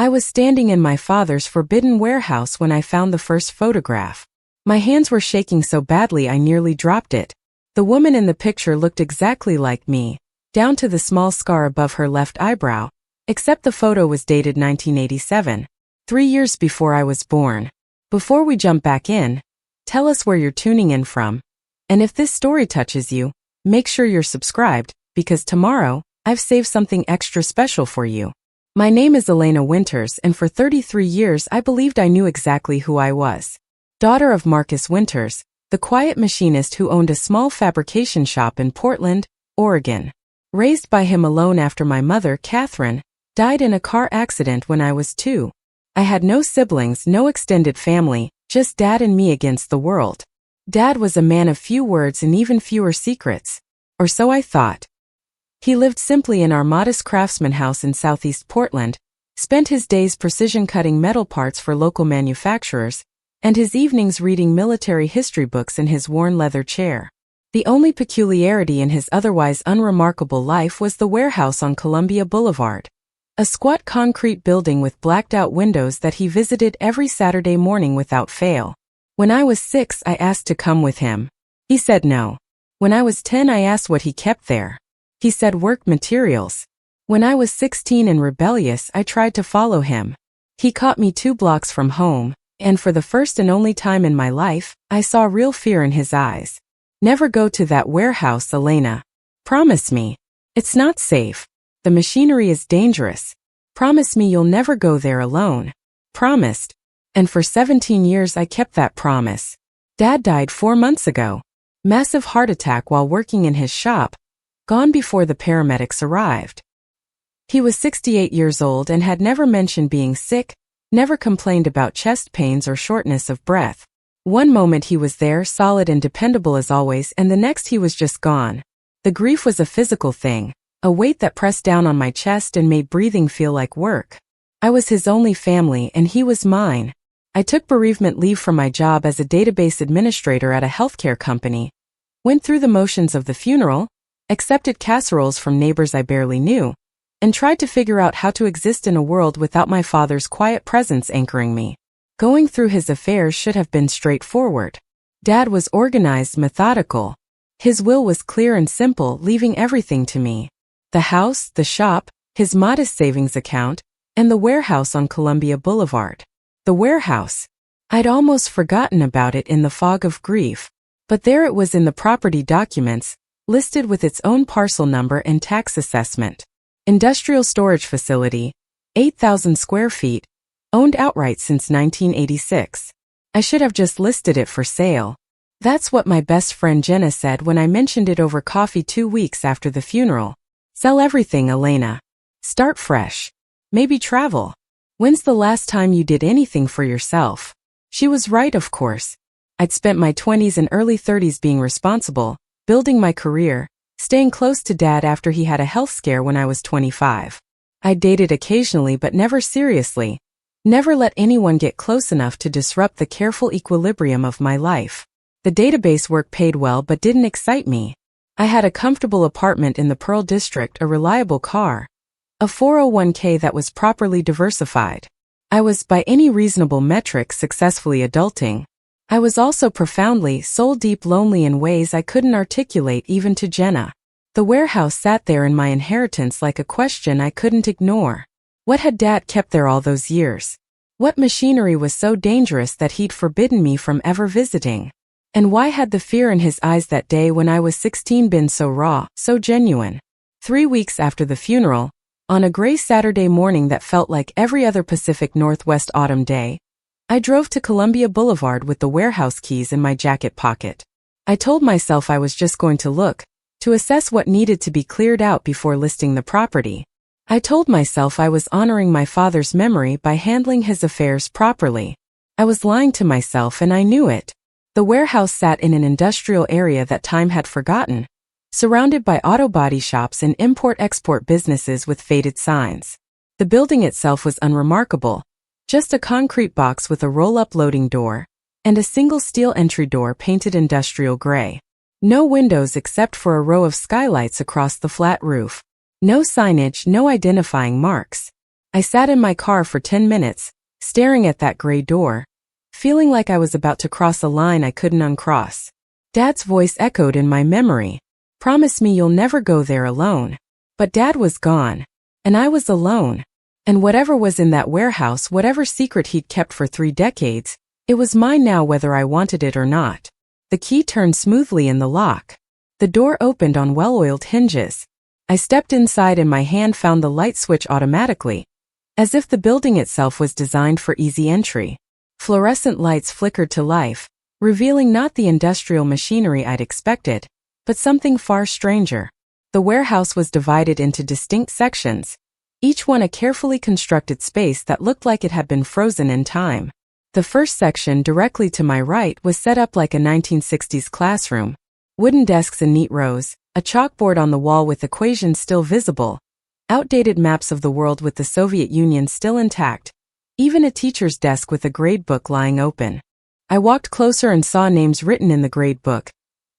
I was standing in my father's forbidden warehouse when I found the first photograph. My hands were shaking so badly I nearly dropped it. The woman in the picture looked exactly like me, down to the small scar above her left eyebrow, except the photo was dated 1987, 3 years before I was born. Before we jump back in, tell us where you're tuning in from. And if this story touches you, make sure you're subscribed, because tomorrow, I've saved something extra special for you. My name is Elena Winters, and for 33 years I believed I knew exactly who I was. Daughter of Marcus Winters, the quiet machinist who owned a small fabrication shop in Portland, Oregon. Raised by him alone after my mother, Catherine, died in a car accident when I was 2. I had no siblings, no extended family, just Dad and me against the world. Dad was a man of few words and even fewer secrets. Or so I thought. He lived simply in our modest Craftsman house in southeast Portland, spent his days precision-cutting metal parts for local manufacturers, and his evenings reading military history books in his worn leather chair. The only peculiarity in his otherwise unremarkable life was the warehouse on Columbia Boulevard. A squat concrete building with blacked-out windows that he visited every Saturday morning without fail. When I was 6, I asked to come with him. He said no. When I was 10, I asked what he kept there. He said work materials. When I was 16 and rebellious, I tried to follow him. He caught me 2 blocks from home, and for the first and only time in my life, I saw real fear in his eyes. Never go to that warehouse, Elena. Promise me. It's not safe. The machinery is dangerous. Promise me you'll never go there alone. Promised. And for 17 years I kept that promise. Dad died 4 months ago. Massive heart attack while working in his shop, gone before the paramedics arrived. He was 68 years old and had never mentioned being sick, never complained about chest pains or shortness of breath. One moment he was there, solid and dependable as always, and the next he was just gone. The grief was a physical thing. A weight that pressed down on my chest and made breathing feel like work. I was his only family and he was mine. I took bereavement leave from my job as a database administrator at a healthcare company, went through the motions of the funeral, accepted casseroles from neighbors I barely knew, and tried to figure out how to exist in a world without my father's quiet presence anchoring me. Going through his affairs should have been straightforward. Dad was organized, methodical. His will was clear and simple, leaving everything to me. The house, the shop, his modest savings account, and the warehouse on Columbia Boulevard. The warehouse. I'd almost forgotten about it in the fog of grief. But there it was in the property documents, listed with its own parcel number and tax assessment. Industrial storage facility, 8,000 square feet, owned outright since 1986. I should have just listed it for sale. That's what my best friend Jenna said when I mentioned it over coffee 2 weeks after the funeral. Sell everything, Elena. Start fresh. Maybe travel. When's the last time you did anything for yourself? She was right, of course. I'd spent my 20s and early 30s being responsible, building my career, staying close to Dad after he had a health scare when I was 25. I dated occasionally but never seriously. Never let anyone get close enough to disrupt the careful equilibrium of my life. The database work paid well but didn't excite me. I had a comfortable apartment in the Pearl District, a reliable car, a 401k that was properly diversified. I was, by any reasonable metric, successfully adulting. I was also profoundly, soul-deep lonely in ways I couldn't articulate even to Jenna. The warehouse sat there in my inheritance like a question I couldn't ignore. What had Dad kept there all those years? What machinery was so dangerous that he'd forbidden me from ever visiting? And why had the fear in his eyes that day when I was 16 been so raw, so genuine? 3 weeks after the funeral, on a gray Saturday morning that felt like every other Pacific Northwest autumn day, I drove to Columbia Boulevard with the warehouse keys in my jacket pocket. I told myself I was just going to look, to assess what needed to be cleared out before listing the property. I told myself I was honoring my father's memory by handling his affairs properly. I was lying to myself and I knew it. The warehouse sat in an industrial area that time had forgotten, surrounded by auto body shops and import-export businesses with faded signs. The building itself was unremarkable, just a concrete box with a roll-up loading door, and a single steel entry door painted industrial gray. No windows except for a row of skylights across the flat roof. No signage, no identifying marks. I sat in my car for 10 minutes, staring at that gray door, feeling like I was about to cross a line I couldn't uncross. Dad's voice echoed in my memory. Promise me you'll never go there alone. But Dad was gone. And I was alone. And whatever was in that warehouse, whatever secret he'd kept for 3 decades, it was mine now whether I wanted it or not. The key turned smoothly in the lock. The door opened on well-oiled hinges. I stepped inside and my hand found the light switch automatically, as if the building itself was designed for easy entry. Fluorescent lights flickered to life, revealing not the industrial machinery I'd expected, but something far stranger. The warehouse was divided into distinct sections, each one a carefully constructed space that looked like it had been frozen in time. The first section, directly to my right, was set up like a 1960s classroom. Wooden desks in neat rows, a chalkboard on the wall with equations still visible, outdated maps of the world with the Soviet Union still intact, even a teacher's desk with a grade book lying open. I walked closer and saw names written in the grade book,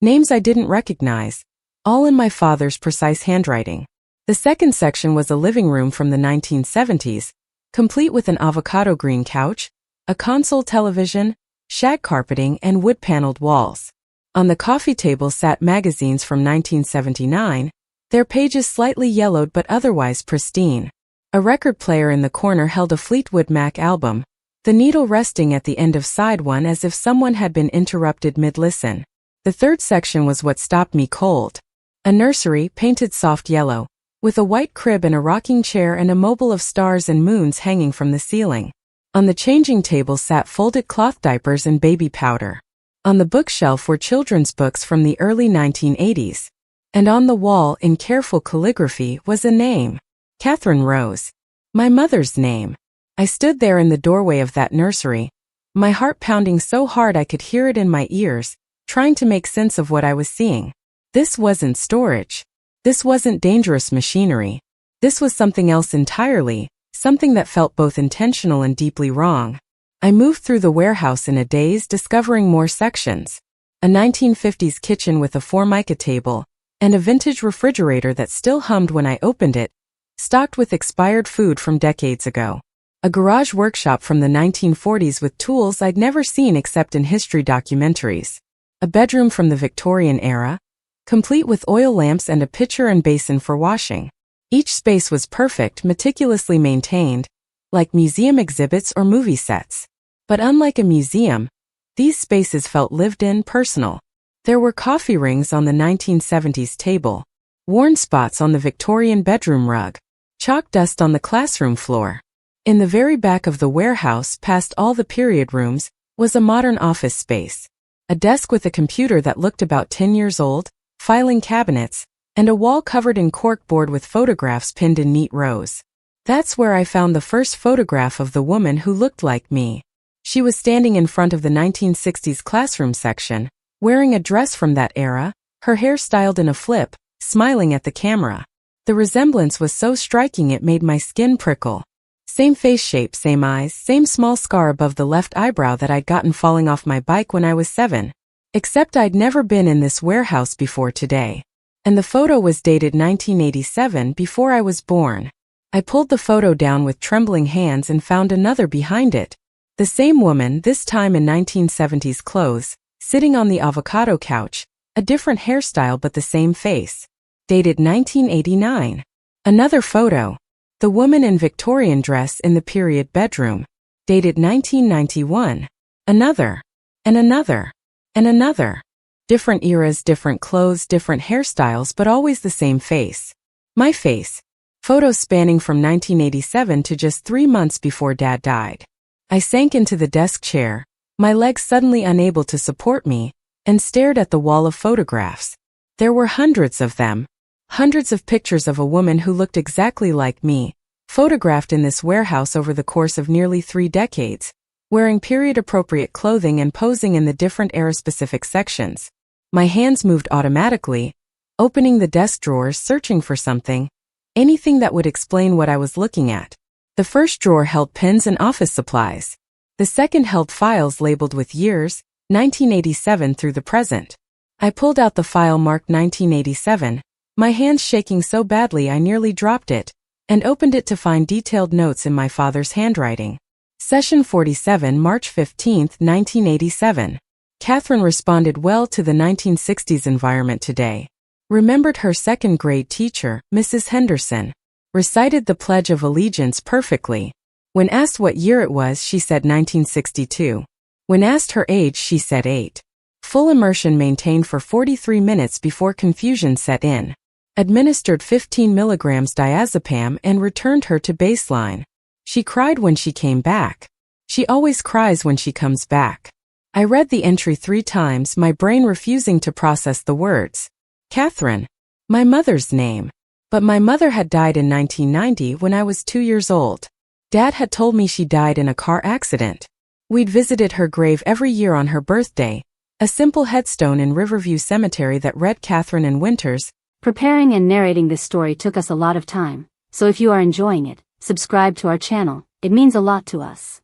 names I didn't recognize, all in my father's precise handwriting. The second section was a living room from the 1970s, complete with an avocado green couch, a console television, shag carpeting, and wood-paneled walls. On the coffee table sat magazines from 1979, their pages slightly yellowed but otherwise pristine. A record player in the corner held a Fleetwood Mac album, the needle resting at the end of side one as if someone had been interrupted mid-listen. The third section was what stopped me cold. A nursery, painted soft yellow, with a white crib and a rocking chair and a mobile of stars and moons hanging from the ceiling. On the changing table sat folded cloth diapers and baby powder. On the bookshelf were children's books from the early 1980s. And on the wall, in careful calligraphy, was a name. Catherine Rose. My mother's name. I stood there in the doorway of that nursery, my heart pounding so hard I could hear it in my ears, trying to make sense of what I was seeing. This wasn't storage. This wasn't dangerous machinery. This was something else entirely, something that felt both intentional and deeply wrong. I moved through the warehouse in a daze, discovering more sections. A 1950s kitchen with a Formica table, and a vintage refrigerator that still hummed when I opened it, stocked with expired food from decades ago. A garage workshop from the 1940s with tools I'd never seen except in history documentaries. A bedroom from the Victorian era, complete with oil lamps and a pitcher and basin for washing. Each space was perfect, meticulously maintained, like museum exhibits or movie sets. But unlike a museum, these spaces felt lived in, personal. There were coffee rings on the 1970s table, worn spots on the Victorian bedroom rug, chalk dust on the classroom floor. In the very back of the warehouse, past all the period rooms, was a modern office space. A desk with a computer that looked about 10 years old, filing cabinets, and a wall covered in corkboard with photographs pinned in neat rows. That's where I found the first photograph of the woman who looked like me. She was standing in front of the 1960s classroom section, wearing a dress from that era, her hair styled in a flip, smiling at the camera. The resemblance was so striking it made my skin prickle. Same face shape, same eyes, same small scar above the left eyebrow that I'd gotten falling off my bike when I was 7. Except I'd never been in this warehouse before today. And the photo was dated 1987, before I was born. I pulled the photo down with trembling hands and found another behind it. The same woman, this time in 1970s clothes, sitting on the avocado couch, a different hairstyle but the same face. Dated 1989. Another photo. The woman in Victorian dress in the period bedroom. Dated 1991. Another. And another. And another. Different eras, different clothes, different hairstyles, but always the same face. My face. Photos spanning from 1987 to just 3 months before Dad died. I sank into the desk chair, my legs suddenly unable to support me, and stared at the wall of photographs. There were hundreds of them. Hundreds of pictures of a woman who looked exactly like me, photographed in this warehouse over the course of nearly 3 decades, wearing period-appropriate clothing and posing in the different era-specific sections. My hands moved automatically, opening the desk drawers, searching for something, anything that would explain what I was looking at. The first drawer held pens and office supplies. The second held files labeled with years, 1987 through the present. I pulled out the file marked 1987, my hands shaking so badly I nearly dropped it, and opened it to find detailed notes in my father's handwriting. Session 47, March 15, 1987. Catherine responded well to the 1960s environment today. Remembered her second-grade teacher, Mrs. Henderson. Recited the Pledge of Allegiance perfectly. When asked what year it was, she said 1962. When asked her age, she said 8. Full immersion maintained for 43 minutes before confusion set in. Administered 15 milligrams diazepam and returned her to baseline. She cried when she came back. She always cries when she comes back. I read the entry 3 times, my brain refusing to process the words. Catherine. My mother's name. But my mother had died in 1990 when I was 2 years old. Dad had told me she died in a car accident. We'd visited her grave every year on her birthday, a simple headstone in Riverview Cemetery that read Catherine and Winters. Preparing and narrating this story took us a lot of time, so if you are enjoying it, subscribe to our channel, it means a lot to us.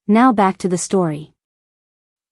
Now back to the story.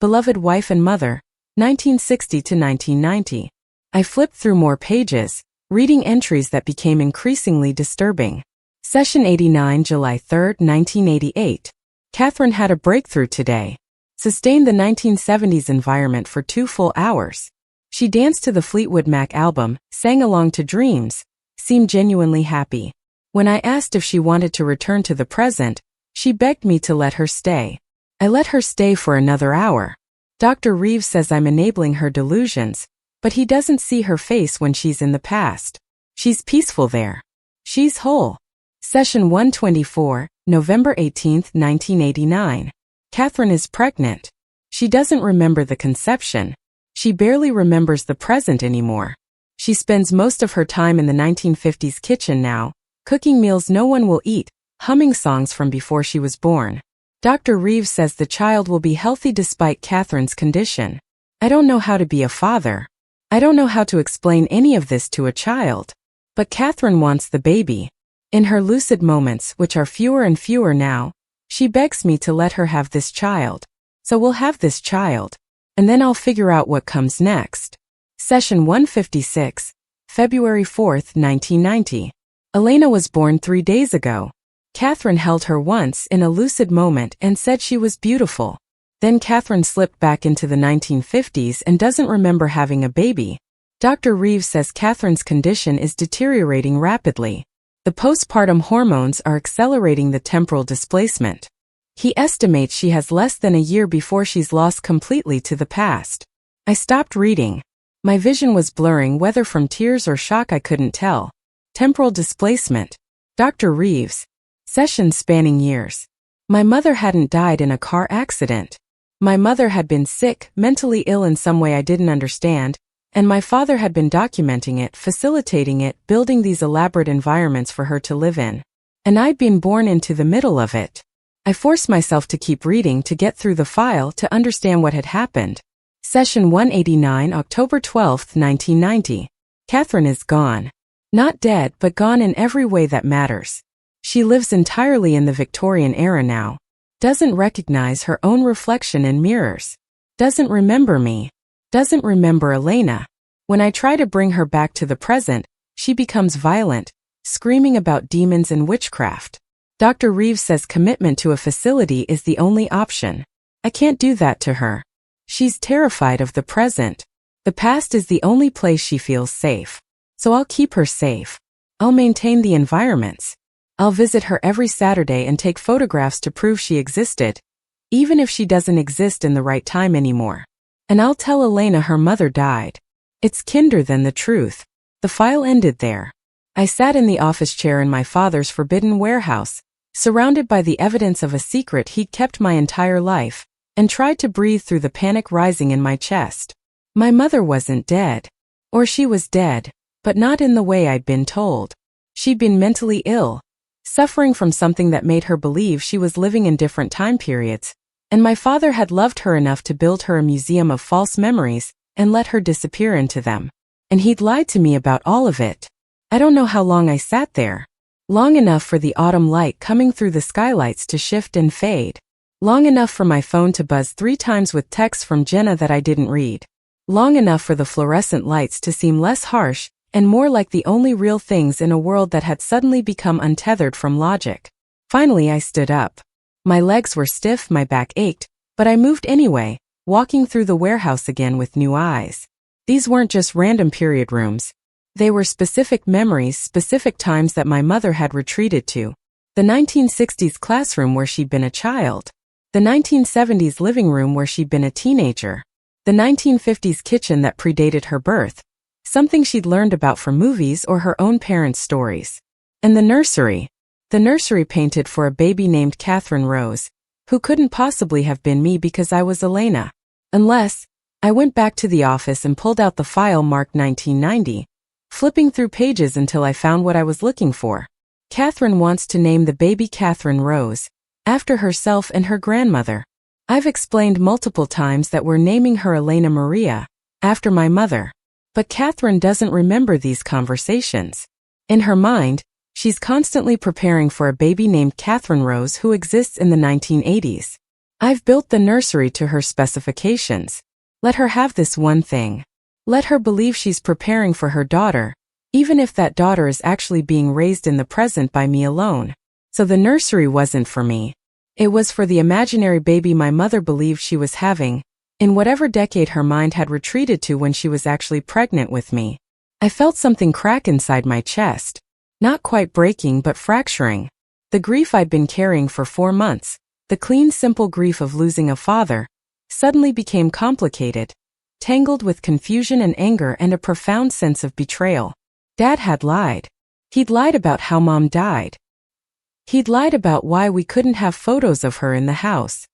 Beloved wife and mother, 1960 to 1990. I flipped through more pages, reading entries that became increasingly disturbing. Session 89, July 3, 1988. Catherine had a breakthrough today. Sustained the 1970s environment for 2 full hours. She danced to the Fleetwood Mac album, sang along to Dreams, seemed genuinely happy. When I asked if she wanted to return to the present, she begged me to let her stay. I let her stay for another hour. Dr. Reeves says I'm enabling her delusions, but he doesn't see her face when she's in the past. She's peaceful there. She's whole. Session 124, November 18, 1989. Catherine is pregnant. She doesn't remember the conception. She barely remembers the present anymore. She spends most of her time in the 1950s kitchen now, cooking meals no one will eat, humming songs from before she was born. Dr. Reeves says the child will be healthy despite Catherine's condition. I don't know how to be a father. I don't know how to explain any of this to a child. But Catherine wants the baby. In her lucid moments, which are fewer and fewer now, she begs me to let her have this child. So we'll have this child. And then I'll figure out what comes next. Session 156, February 4, 1990. Elena was born 3 days ago. Catherine held her once in a lucid moment and said she was beautiful. Then Catherine slipped back into the 1950s and doesn't remember having a baby. Dr. Reeves says Catherine's condition is deteriorating rapidly. The postpartum hormones are accelerating the temporal displacement. He estimates she has less than a year before she's lost completely to the past. I stopped reading. My vision was blurring, whether from tears or shock I couldn't tell. Temporal displacement. Dr. Reeves. Sessions spanning years. My mother hadn't died in a car accident. My mother had been sick, mentally ill in some way I didn't understand, and my father had been documenting it, facilitating it, building these elaborate environments for her to live in. And I'd been born into the middle of it. I forced myself to keep reading to get through the file to understand what had happened. Session 189, October 12, 1990. Catherine is gone. Not dead, but gone in every way that matters. She lives entirely in the Victorian era now. Doesn't recognize her own reflection in mirrors. Doesn't remember me. Doesn't remember Elena. When I try to bring her back to the present, she becomes violent, screaming about demons and witchcraft. Dr. Reeves says commitment to a facility is the only option. I can't do that to her. She's terrified of the present. The past is the only place she feels safe. So I'll keep her safe. I'll maintain the environments. I'll visit her every Saturday and take photographs to prove she existed, even if she doesn't exist in the right time anymore. And I'll tell Elena her mother died. It's kinder than the truth. The file ended there. I sat in the office chair in my father's forbidden warehouse, surrounded by the evidence of a secret he'd kept my entire life, and tried to breathe through the panic rising in my chest. My mother wasn't dead. Or she was dead, but not in the way I'd been told. She'd been mentally ill, suffering from something that made her believe she was living in different time periods, and my father had loved her enough to build her a museum of false memories and let her disappear into them. And he'd lied to me about all of it. I don't know how long I sat there. Long enough for the autumn light coming through the skylights to shift and fade. Long enough for my phone to buzz 3 times with texts from Jenna that I didn't read. Long enough for the fluorescent lights to seem less harsh and more like the only real things in a world that had suddenly become untethered from logic. Finally, I stood up. My legs were stiff, my back ached, but I moved anyway, walking through the warehouse again with new eyes. These weren't just random period rooms. They were specific memories, specific times that my mother had retreated to. The 1960s classroom where she'd been a child. The 1970s living room where she'd been a teenager. The 1950s kitchen that predated her birth. Something she'd learned about from movies or her own parents' stories. And the nursery. The nursery painted for a baby named Catherine Rose, who couldn't possibly have been me because I was Elena. Unless, I went back to the office and pulled out the file marked 1990, flipping through pages until I found what I was looking for. Catherine wants to name the baby Catherine Rose, after herself and her grandmother. I've explained multiple times that we're naming her Elena Maria, after my mother. But Catherine doesn't remember these conversations. In her mind, she's constantly preparing for a baby named Catherine Rose who exists in the 1980s. I've built the nursery to her specifications. Let her have this one thing. Let her believe she's preparing for her daughter, even if that daughter is actually being raised in the present by me alone. So the nursery wasn't for me. It was for the imaginary baby my mother believed she was having, in whatever decade her mind had retreated to when she was actually pregnant with me. I felt something crack inside my chest. Not quite breaking but fracturing. The grief I'd been carrying for 4 months, the clean, simple grief of losing a father, suddenly became complicated, tangled with confusion and anger and a profound sense of betrayal. Dad had lied. He'd lied about how Mom died. He'd lied about why we couldn't have photos of her in the house.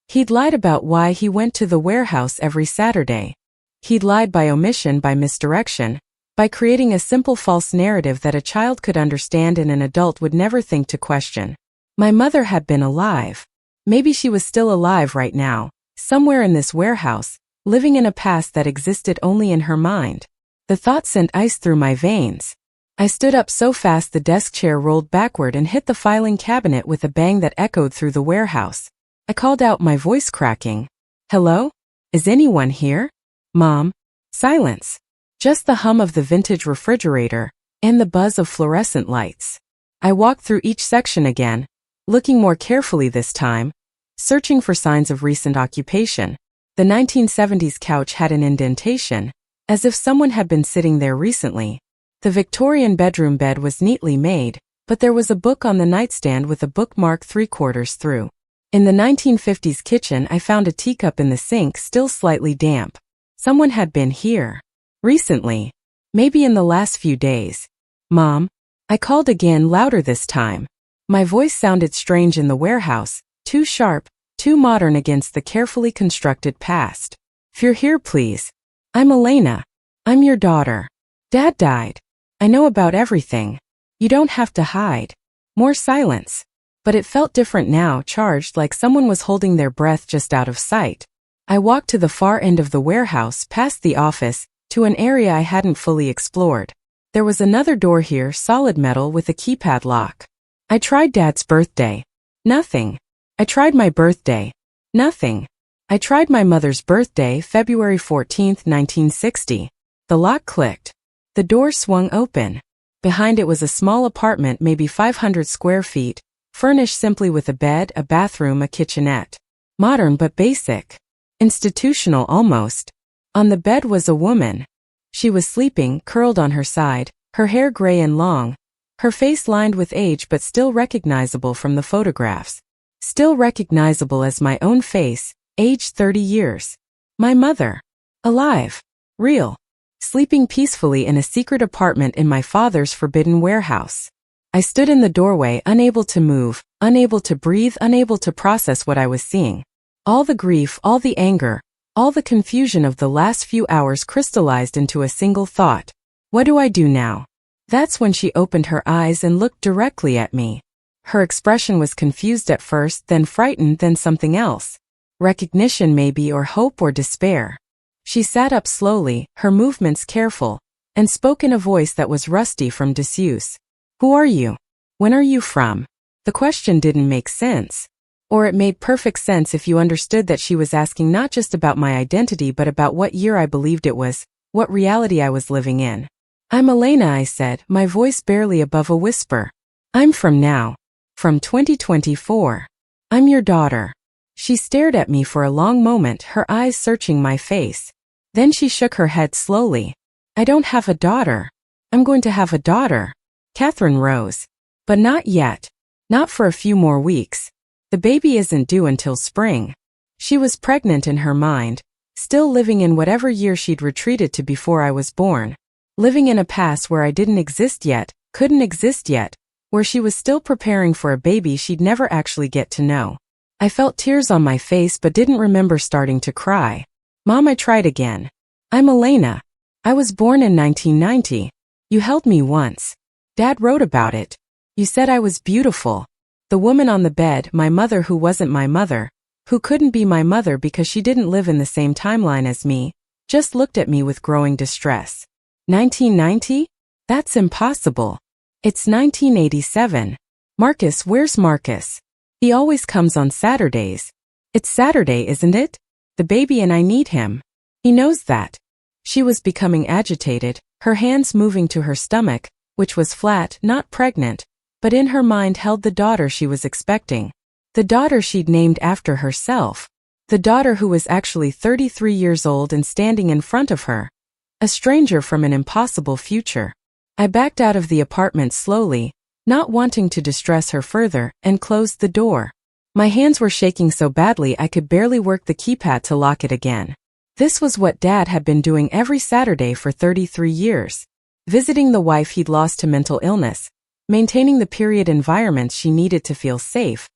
He'd lied about why he went to the warehouse every Saturday. He'd lied by omission, by misdirection, by creating a simple false narrative that a child could understand and an adult would never think to question. My mother had been alive. Maybe she was still alive right now, somewhere in this warehouse, living in a past that existed only in her mind. The thought sent ice through my veins. I stood up so fast the desk chair rolled backward and hit the filing cabinet with a bang that echoed through the warehouse. I called out, my voice cracking. Hello? Is anyone here? Mom? Silence. Just the hum of the vintage refrigerator, and the buzz of fluorescent lights. I walked through each section again, looking more carefully this time, searching for signs of recent occupation. The 1970s couch had an indentation, as if someone had been sitting there recently. The Victorian bedroom bed was neatly made, but there was a book on the nightstand with a bookmark 3/4 through. In the 1950s kitchen, I found a teacup in the sink, still slightly damp. Someone had been here. Recently. Maybe in the last few days. Mom? I called again, louder this time. My voice sounded strange in the warehouse, too sharp, too modern against the carefully constructed past. If you're here, please. I'm Elena. I'm your daughter. Dad died. I know about everything. You don't have to hide. More silence. But it felt different now, charged, like someone was holding their breath just out of sight. I walked to the far end of the warehouse, past the office, to an area I hadn't fully explored. There was another door here, solid metal with a keypad lock. I tried Dad's birthday. Nothing. I tried my birthday. Nothing. I tried my mother's birthday, February 14th, 1960. The lock clicked. The door swung open. Behind it was a small apartment, maybe 500 square feet, furnished simply with a bed, a bathroom, a kitchenette. Modern but basic. Institutional almost. On the bed was a woman. She was sleeping, curled on her side, her hair gray and long, her face lined with age but still recognizable from the photographs. Still recognizable as my own face, aged 30 years. My mother. Alive. Real. Sleeping peacefully in a secret apartment in my father's forbidden warehouse. I stood in the doorway, unable to move, unable to breathe, unable to process what I was seeing. All the grief, all the anger, all the confusion of the last few hours crystallized into a single thought. What do I do now? That's when she opened her eyes and looked directly at me. Her expression was confused at first, then frightened, then something else. Recognition maybe, or hope, or despair. She sat up slowly, her movements careful, and spoke in a voice that was rusty from disuse. Who are you? When are you from? The question didn't make sense. Or it made perfect sense if you understood that she was asking not just about my identity but about what year I believed it was, what reality I was living in. I'm Elena, I said, my voice barely above a whisper. I'm from now. From 2024. I'm your daughter. She stared at me for a long moment, her eyes searching my face. Then she shook her head slowly. I don't have a daughter. I'm going to have a daughter. Catherine rose. But not yet. Not for a few more weeks. The baby isn't due until spring. She was pregnant in her mind, still living in whatever year she'd retreated to before I was born. Living in a past where I didn't exist yet, couldn't exist yet, where she was still preparing for a baby she'd never actually get to know. I felt tears on my face but didn't remember starting to cry. Mom, I tried again. I'm Elena. I was born in 1990. You held me once. Dad wrote about it. You said I was beautiful. The woman on the bed, my mother who wasn't my mother, who couldn't be my mother because she didn't live in the same timeline as me, just looked at me with growing distress. 1990? That's impossible. It's 1987. Marcus, where's Marcus? He always comes on Saturdays. It's Saturday, isn't it? The baby and I need him. He knows that. She was becoming agitated, her hands moving to her stomach, which was flat, not pregnant, but in her mind held the daughter she was expecting. The daughter she'd named after herself. The daughter who was actually 33 years old and standing in front of her. A stranger from an impossible future. I backed out of the apartment slowly, not wanting to distress her further, and closed the door. My hands were shaking so badly I could barely work the keypad to lock it again. This was what Dad had been doing every Saturday for 33 years. Visiting the wife he'd lost to mental illness, maintaining the period environments she needed to feel safe,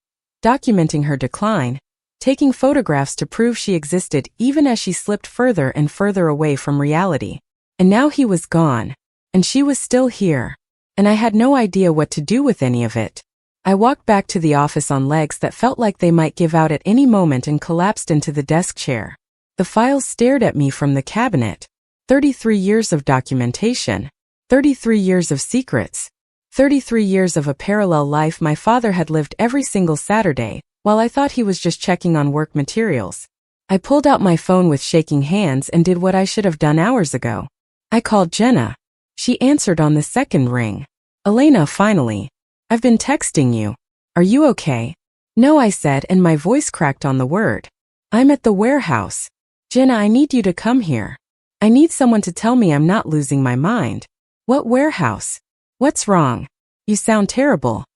documenting her decline, taking photographs to prove she existed even as she slipped further and further away from reality. And now he was gone. And she was still here. And I had no idea what to do with any of it. I walked back to the office on legs that felt like they might give out at any moment and collapsed into the desk chair. The files stared at me from the cabinet. 33 years of documentation. 33 years of secrets. 33 years of a parallel life my father had lived every single Saturday, while I thought he was just checking on work materials. I pulled out my phone with shaking hands and did what I should have done hours ago. I called Jenna. She answered on the second ring. Elena, finally. I've been texting you. Are you okay? No, I said, and my voice cracked on the word. I'm at the warehouse. Jenna, I need you to come here. I need someone to tell me I'm not losing my mind. What warehouse? What's wrong? You sound terrible.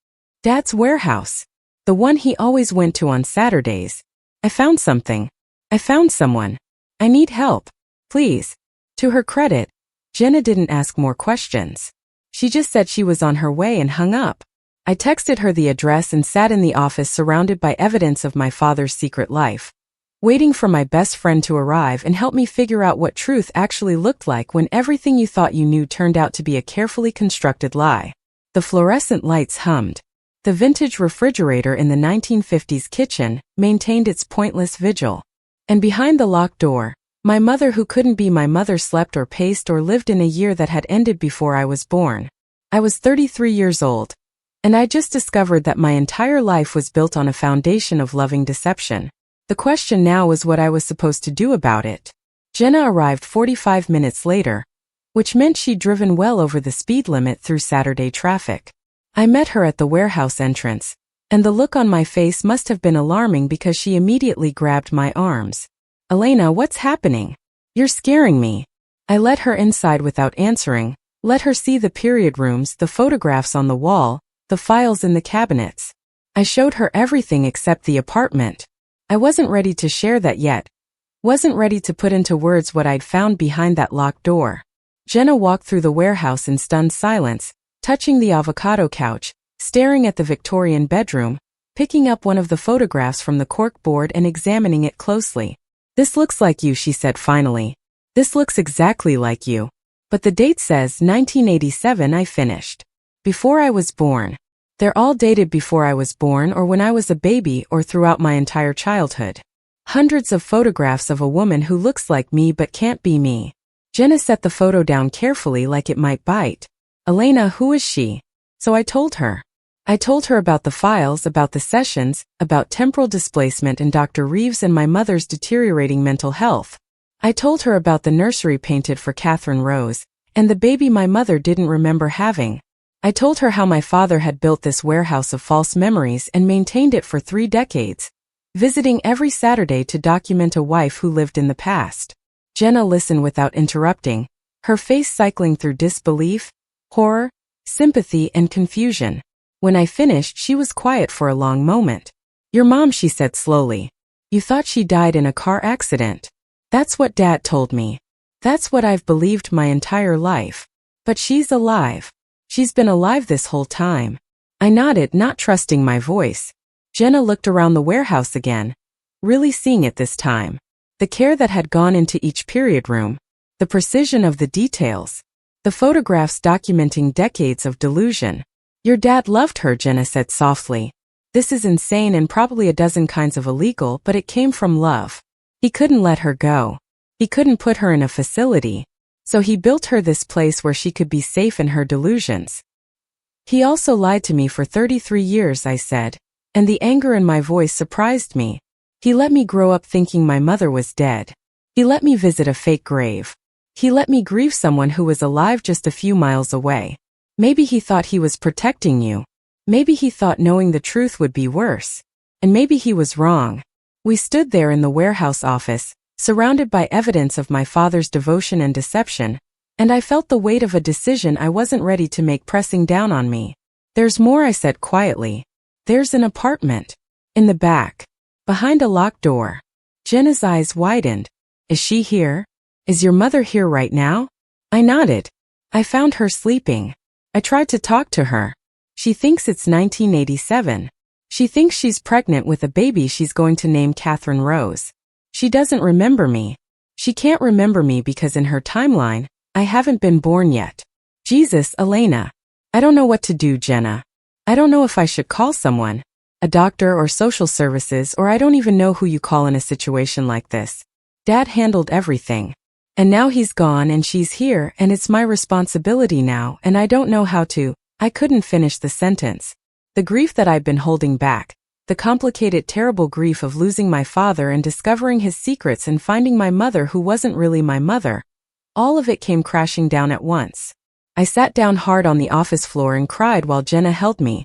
Dad's warehouse. The one he always went to on Saturdays. I found something. I found someone. I need help. Please. To her credit, Jenna didn't ask more questions. She just said she was on her way and hung up. I texted her the address and sat in the office surrounded by evidence of my father's secret life, waiting for my best friend to arrive and help me figure out what truth actually looked like when everything you thought you knew turned out to be a carefully constructed lie. The fluorescent lights hummed. The vintage refrigerator in the 1950s kitchen maintained its pointless vigil. And behind the locked door, my mother who couldn't be my mother slept or paced or lived in a year that had ended before I was born. I was 33 years old, and I just discovered that my entire life was built on a foundation of loving deception. The question now was what I was supposed to do about it. Jenna arrived 45 minutes later, which meant she'd driven well over the speed limit through Saturday traffic. I met her at the warehouse entrance, and the look on my face must have been alarming because she immediately grabbed my arms. Elena, what's happening? You're scaring me. I let her inside without answering, let her see the period rooms, the photographs on the wall, the files in the cabinets. I showed her everything except the apartment. I wasn't ready to share that yet. Wasn't ready to put into words what I'd found behind that locked door. Jenna walked through the warehouse in stunned silence, touching the avocado couch, staring at the Victorian bedroom, picking up one of the photographs from the cork board and examining it closely. This looks like you, she said finally. This looks exactly like you. But the date says 1987, I finished. Before I was born. They're all dated before I was born or when I was a baby or throughout my entire childhood. Hundreds of photographs of a woman who looks like me but can't be me. Jenna set the photo down carefully like it might bite. Elena, who is she? So I told her. I told her about the files, about the sessions, about temporal displacement and Dr. Reeves and my mother's deteriorating mental health. I told her about the nursery painted for Catherine Rose, And the baby my mother didn't remember having. I told her how my father had built this warehouse of false memories and maintained it for 3 decades, visiting every Saturday to document a wife who lived in the past. Jenna listened without interrupting, her face cycling through disbelief, horror, sympathy, and confusion. When I finished, she was quiet for a long moment. "Your mom," she said slowly. "You thought she died in a car accident." "That's what Dad told me. That's what I've believed my entire life. But she's alive. She's been alive this whole time." I nodded, not trusting my voice. Jenna looked around the warehouse again, really seeing it this time. The care that had gone into each period room, the precision of the details, the photographs documenting decades of delusion. "Your dad loved her," Jenna said softly. "This is insane and probably a dozen kinds of illegal, but it came from love. He couldn't let her go. He couldn't put her in a facility. So he built her this place where she could be safe in her delusions." "He also lied to me for 33 years, I said, and the anger in my voice surprised me. "He let me grow up thinking my mother was dead. He let me visit a fake grave. He let me grieve someone who was alive just a few miles away. Maybe he thought he was protecting you. Maybe he thought knowing the truth would be worse. And maybe he was wrong." We stood there in the warehouse office, surrounded by evidence of my father's devotion and deception, and I felt the weight of a decision I wasn't ready to make pressing down on me. "There's more," I said quietly. "There's an apartment. In the back. Behind a locked door." Jenna's eyes widened. "Is she here? Is your mother here right now?" I nodded. "I found her sleeping. I tried to talk to her. She thinks it's 1987. She thinks she's pregnant with a baby she's going to name Catherine Rose. She doesn't remember me. She can't remember me because in her timeline, I haven't been born yet." "Jesus, Elena. I don't know what to do, Jenna. I don't know if I should call someone, a doctor or social services, or I don't even know who you call in a situation like this. Dad handled everything. And now he's gone and she's here and it's my responsibility now and I don't know how to." I couldn't finish the sentence. The grief that I'd been holding back, the complicated, terrible grief of losing my father and discovering his secrets and finding my mother who wasn't really my mother, all of it came crashing down at once. I sat down hard on the office floor and cried while Jenna held me,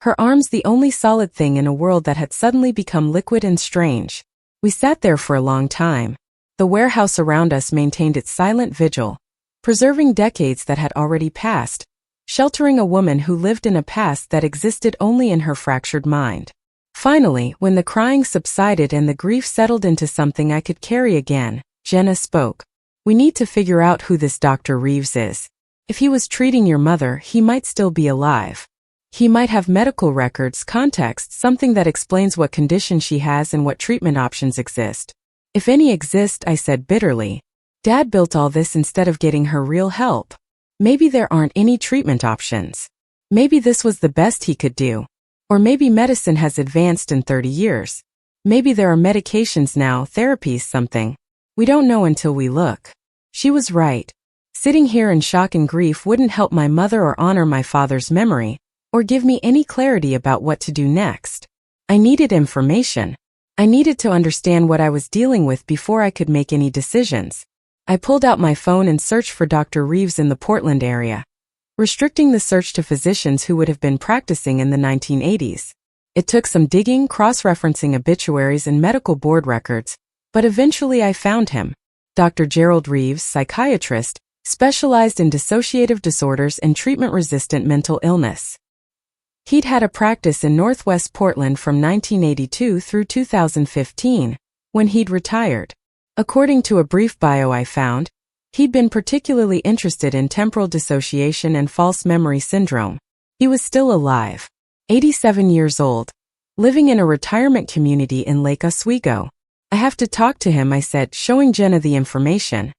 her arms the only solid thing in a world that had suddenly become liquid and strange. We sat there for a long time. The warehouse around us maintained its silent vigil, preserving decades that had already passed, sheltering a woman who lived in a past that existed only in her fractured mind. Finally, when the crying subsided and the grief settled into something I could carry again, Jenna spoke. "We need to figure out who this Dr. Reeves is. If he was treating your mother, he might still be alive. He might have medical records, context, something that explains what condition she has and what treatment options exist." "If any exist," I said bitterly. "Dad built all this instead of getting her real help. Maybe there aren't any treatment options. Maybe this was the best he could do. Or maybe medicine has advanced in 30 years. Maybe there are medications now, therapies, something. We don't know until we look." She was right. Sitting here in shock and grief wouldn't help my mother or honor my father's memory, or give me any clarity about what to do next. I needed information. I needed to understand what I was dealing with before I could make any decisions. I pulled out my phone and searched for Dr. Reeves in the Portland area, restricting the search to physicians who would have been practicing in the 1980s. It took some digging, cross-referencing obituaries and medical board records, but eventually I found him. Dr. Gerald Reeves, psychiatrist, specialized in dissociative disorders and treatment-resistant mental illness. He'd had a practice in Northwest Portland from 1982 through 2015, when he'd retired. According to a brief bio I found, he'd been particularly interested in temporal dissociation and false memory syndrome. He was still alive, 87 years old, living in a retirement community in Lake Oswego. "I have to talk to him," I said, showing Jenna the information.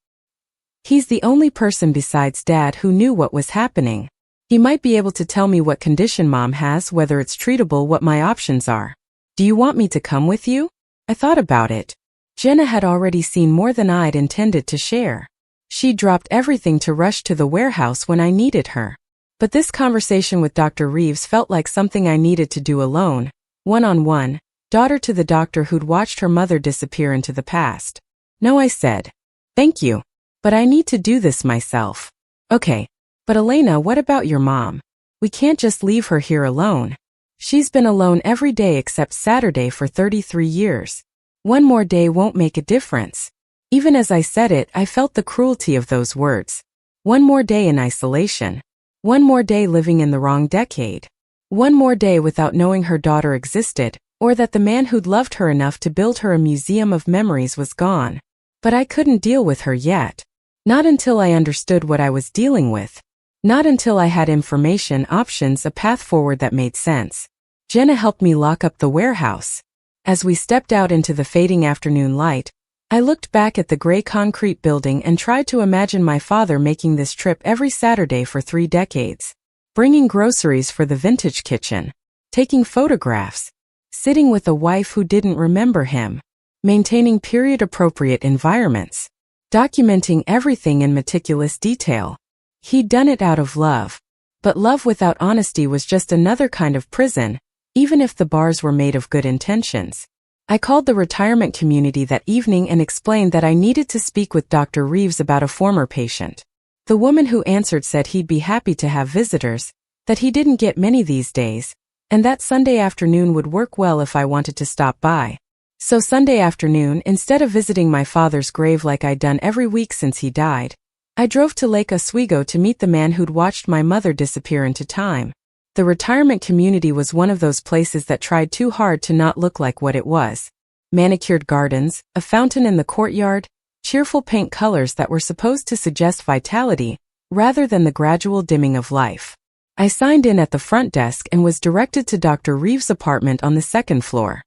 "He's the only person besides Dad who knew what was happening. He might be able to tell me what condition Mom has, whether it's treatable, what my options are. Do you want me to come with you?" I thought about it. Jenna had already seen more than I'd intended to share. She dropped everything to rush to the warehouse when I needed her. But this conversation with Dr. Reeves felt like something I needed to do alone, one-on-one, daughter to the doctor who'd watched her mother disappear into the past. "No," I said. "Thank you. But I need to do this myself." Okay. But Elena, what about your mom? We can't just leave her here alone. She's been alone every day except Saturday for 33 years. One more day won't make a difference. Even as I said it, I felt the cruelty of those words. One more day in isolation. One more day living in the wrong decade. One more day without knowing her daughter existed, or that the man who'd loved her enough to build her a museum of memories was gone. But I couldn't deal with her yet. Not until I understood what I was dealing with. Not until I had information, options, a path forward that made sense. Jenna helped me lock up the warehouse. As we stepped out into the fading afternoon light, I looked back at the gray concrete building and tried to imagine my father making this trip every Saturday for 3 decades. Bringing groceries for the vintage kitchen. Taking photographs. Sitting with a wife who didn't remember him. Maintaining period-appropriate environments. Documenting everything in meticulous detail. He'd done it out of love. But love without honesty was just another kind of prison, even if the bars were made of good intentions. I called the retirement community that evening and explained that I needed to speak with Dr. Reeves about a former patient. The woman who answered said he'd be happy to have visitors, that he didn't get many these days, and that Sunday afternoon would work well if I wanted to stop by. So Sunday afternoon, instead of visiting my father's grave like I'd done every week since he died, I drove to Lake Oswego to meet the man who'd watched my mother disappear into time. The retirement community was one of those places that tried too hard to not look like what it was. Manicured gardens, a fountain in the courtyard, cheerful paint colors that were supposed to suggest vitality, rather than the gradual dimming of life. I signed in at the front desk and was directed to Dr. Reeves' apartment on the 2nd floor.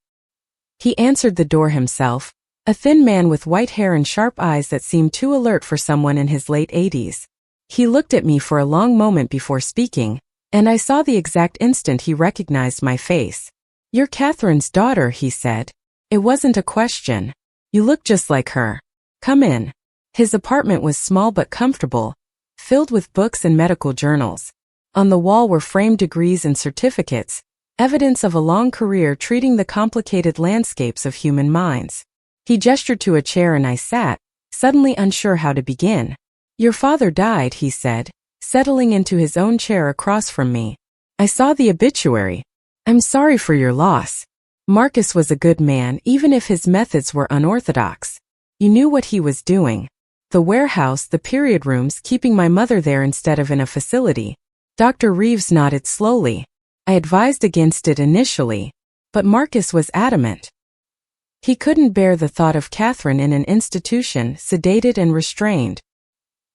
He answered the door himself, a thin man with white hair and sharp eyes that seemed too alert for someone in his late 80s. He looked at me for a long moment before speaking, and I saw the exact instant he recognized my face. "You're Catherine's daughter," he said. It wasn't a question. "You look just like her. Come in." His apartment was small but comfortable, filled with books and medical journals. On the wall were framed degrees and certificates, evidence of a long career treating the complicated landscapes of human minds. He gestured to a chair and I sat, suddenly unsure how to begin. "Your father died," he said, settling into his own chair across from me. "I saw the obituary. I'm sorry for your loss. Marcus was a good man, even if his methods were unorthodox. You knew what he was doing. The warehouse, the period rooms, keeping my mother there instead of in a facility." Dr. Reeves nodded slowly. "I advised against it initially, but Marcus was adamant. He couldn't bear the thought of Catherine in an institution, sedated and restrained.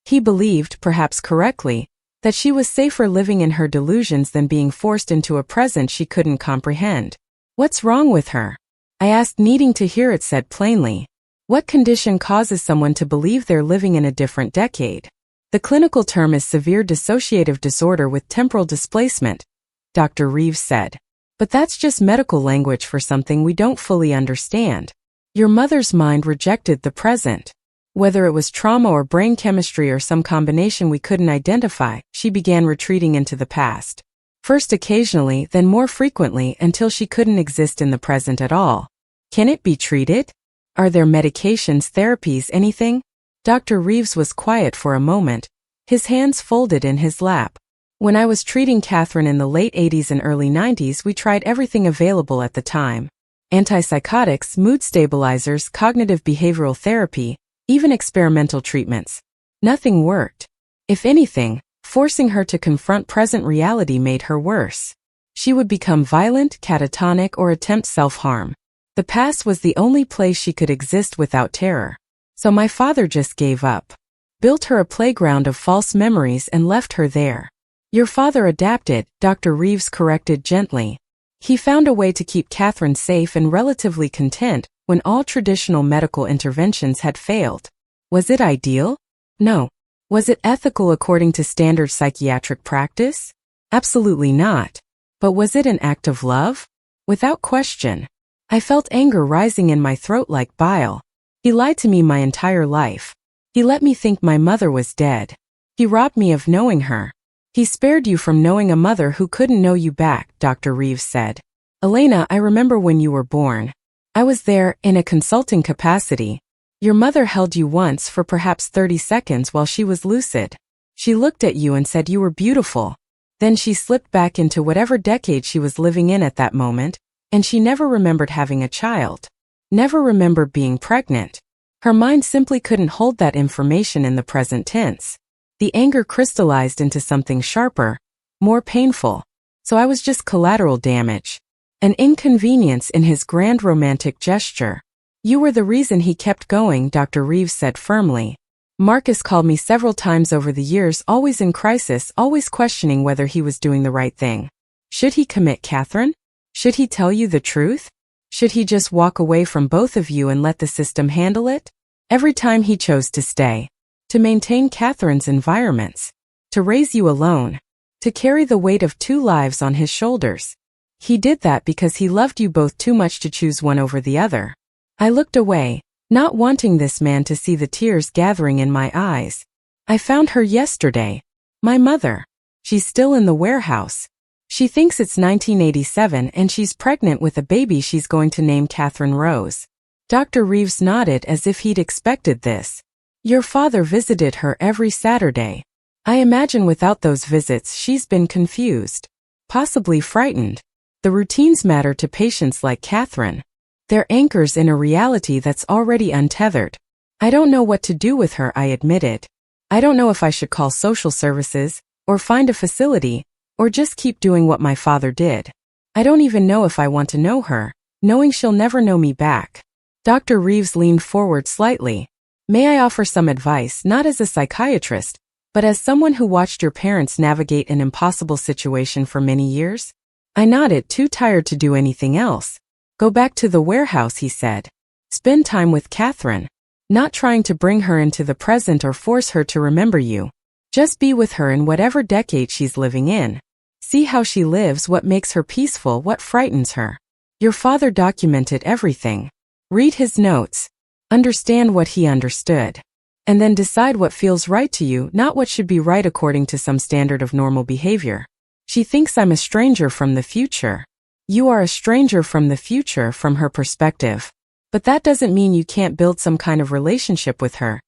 He believed, perhaps correctly, that she was safer living in her delusions than being forced into a present she couldn't comprehend. "What's wrong with her?" I asked, needing to hear it said plainly. What condition causes someone to believe they're living in a different decade? "The clinical term is severe dissociative disorder with temporal displacement," Dr. Reeves said. "But that's just medical language for something we don't fully understand. Your mother's mind rejected the present. Whether it was trauma or brain chemistry or some combination we couldn't identify, she began retreating into the past. First occasionally, then more frequently, until she couldn't exist in the present at all. Can it be treated? Are there medications, therapies, anything?" Dr. Reeves was quiet for a moment, his hands folded in his lap. "When I was treating Catherine in the late 80s and early 90s, we tried everything available at the time. Antipsychotics, mood stabilizers, cognitive behavioral therapy, even experimental treatments. Nothing worked. If anything, forcing her to confront present reality made her worse. She would become violent, catatonic, or attempt self-harm. The past was the only place she could exist without terror. So my father just gave up. Built her a playground of false memories and left her there." "Your father adapted," Dr. Reeves corrected gently. "He found a way to keep Catherine safe and relatively content when all traditional medical interventions had failed. Was it ideal? No. Was it ethical according to standard psychiatric practice? Absolutely not. But was it an act of love? Without question. I felt anger rising in my throat like bile. He lied to me my entire life. He let me think my mother was dead. He robbed me of knowing her. He spared you from knowing a mother who couldn't know you back," Dr. Reeves said. "Elena, I remember when you were born. I was there, in a consulting capacity. Your mother held you once for perhaps 30 seconds while she was lucid. She looked at you and said you were beautiful. Then she slipped back into whatever decade she was living in at that moment, and she never remembered having a child. Never remembered being pregnant. Her mind simply couldn't hold that information in the present tense. The anger crystallized into something sharper, more painful. So I was just collateral damage. An inconvenience in his grand romantic gesture. You were the reason he kept going, Dr. Reeves said firmly. Marcus called me several times over the years, always in crisis, always questioning whether he was doing the right thing. Should he commit Catherine? Should he tell you the truth? Should he just walk away from both of you and let the system handle it? Every time he chose to stay. To maintain Catherine's environments. To raise you alone. To carry the weight of 2 lives on his shoulders. He did that because he loved you both too much to choose one over the other. I looked away, not wanting this man to see the tears gathering in my eyes. I found her yesterday. My mother. She's still in the warehouse. She thinks it's 1987 and she's pregnant with a baby she's going to name Catherine Rose. Dr. Reeves nodded as if he'd expected this. Your father visited her every Saturday. I imagine without those visits she's been confused. Possibly frightened. The routines matter to patients like Catherine. They're anchors in a reality that's already untethered. I don't know what to do with her, I admitted. I don't know if I should call social services, or find a facility, or just keep doing what my father did. I don't even know if I want to know her, knowing she'll never know me back. Dr. Reeves leaned forward slightly. May I offer some advice, not as a psychiatrist, but as someone who watched your parents navigate an impossible situation for many years? I nodded, too tired to do anything else. Go back to the warehouse, he said. Spend time with Catherine. Not trying to bring her into the present or force her to remember you. Just be with her in whatever decade she's living in. See how she lives, what makes her peaceful, what frightens her. Your father documented everything. Read his notes. Understand what he understood. And then decide what feels right to you, not what should be right according to some standard of normal behavior. She thinks I'm a stranger from the future. You are a stranger from the future from her perspective. But that doesn't mean you can't build some kind of relationship with her.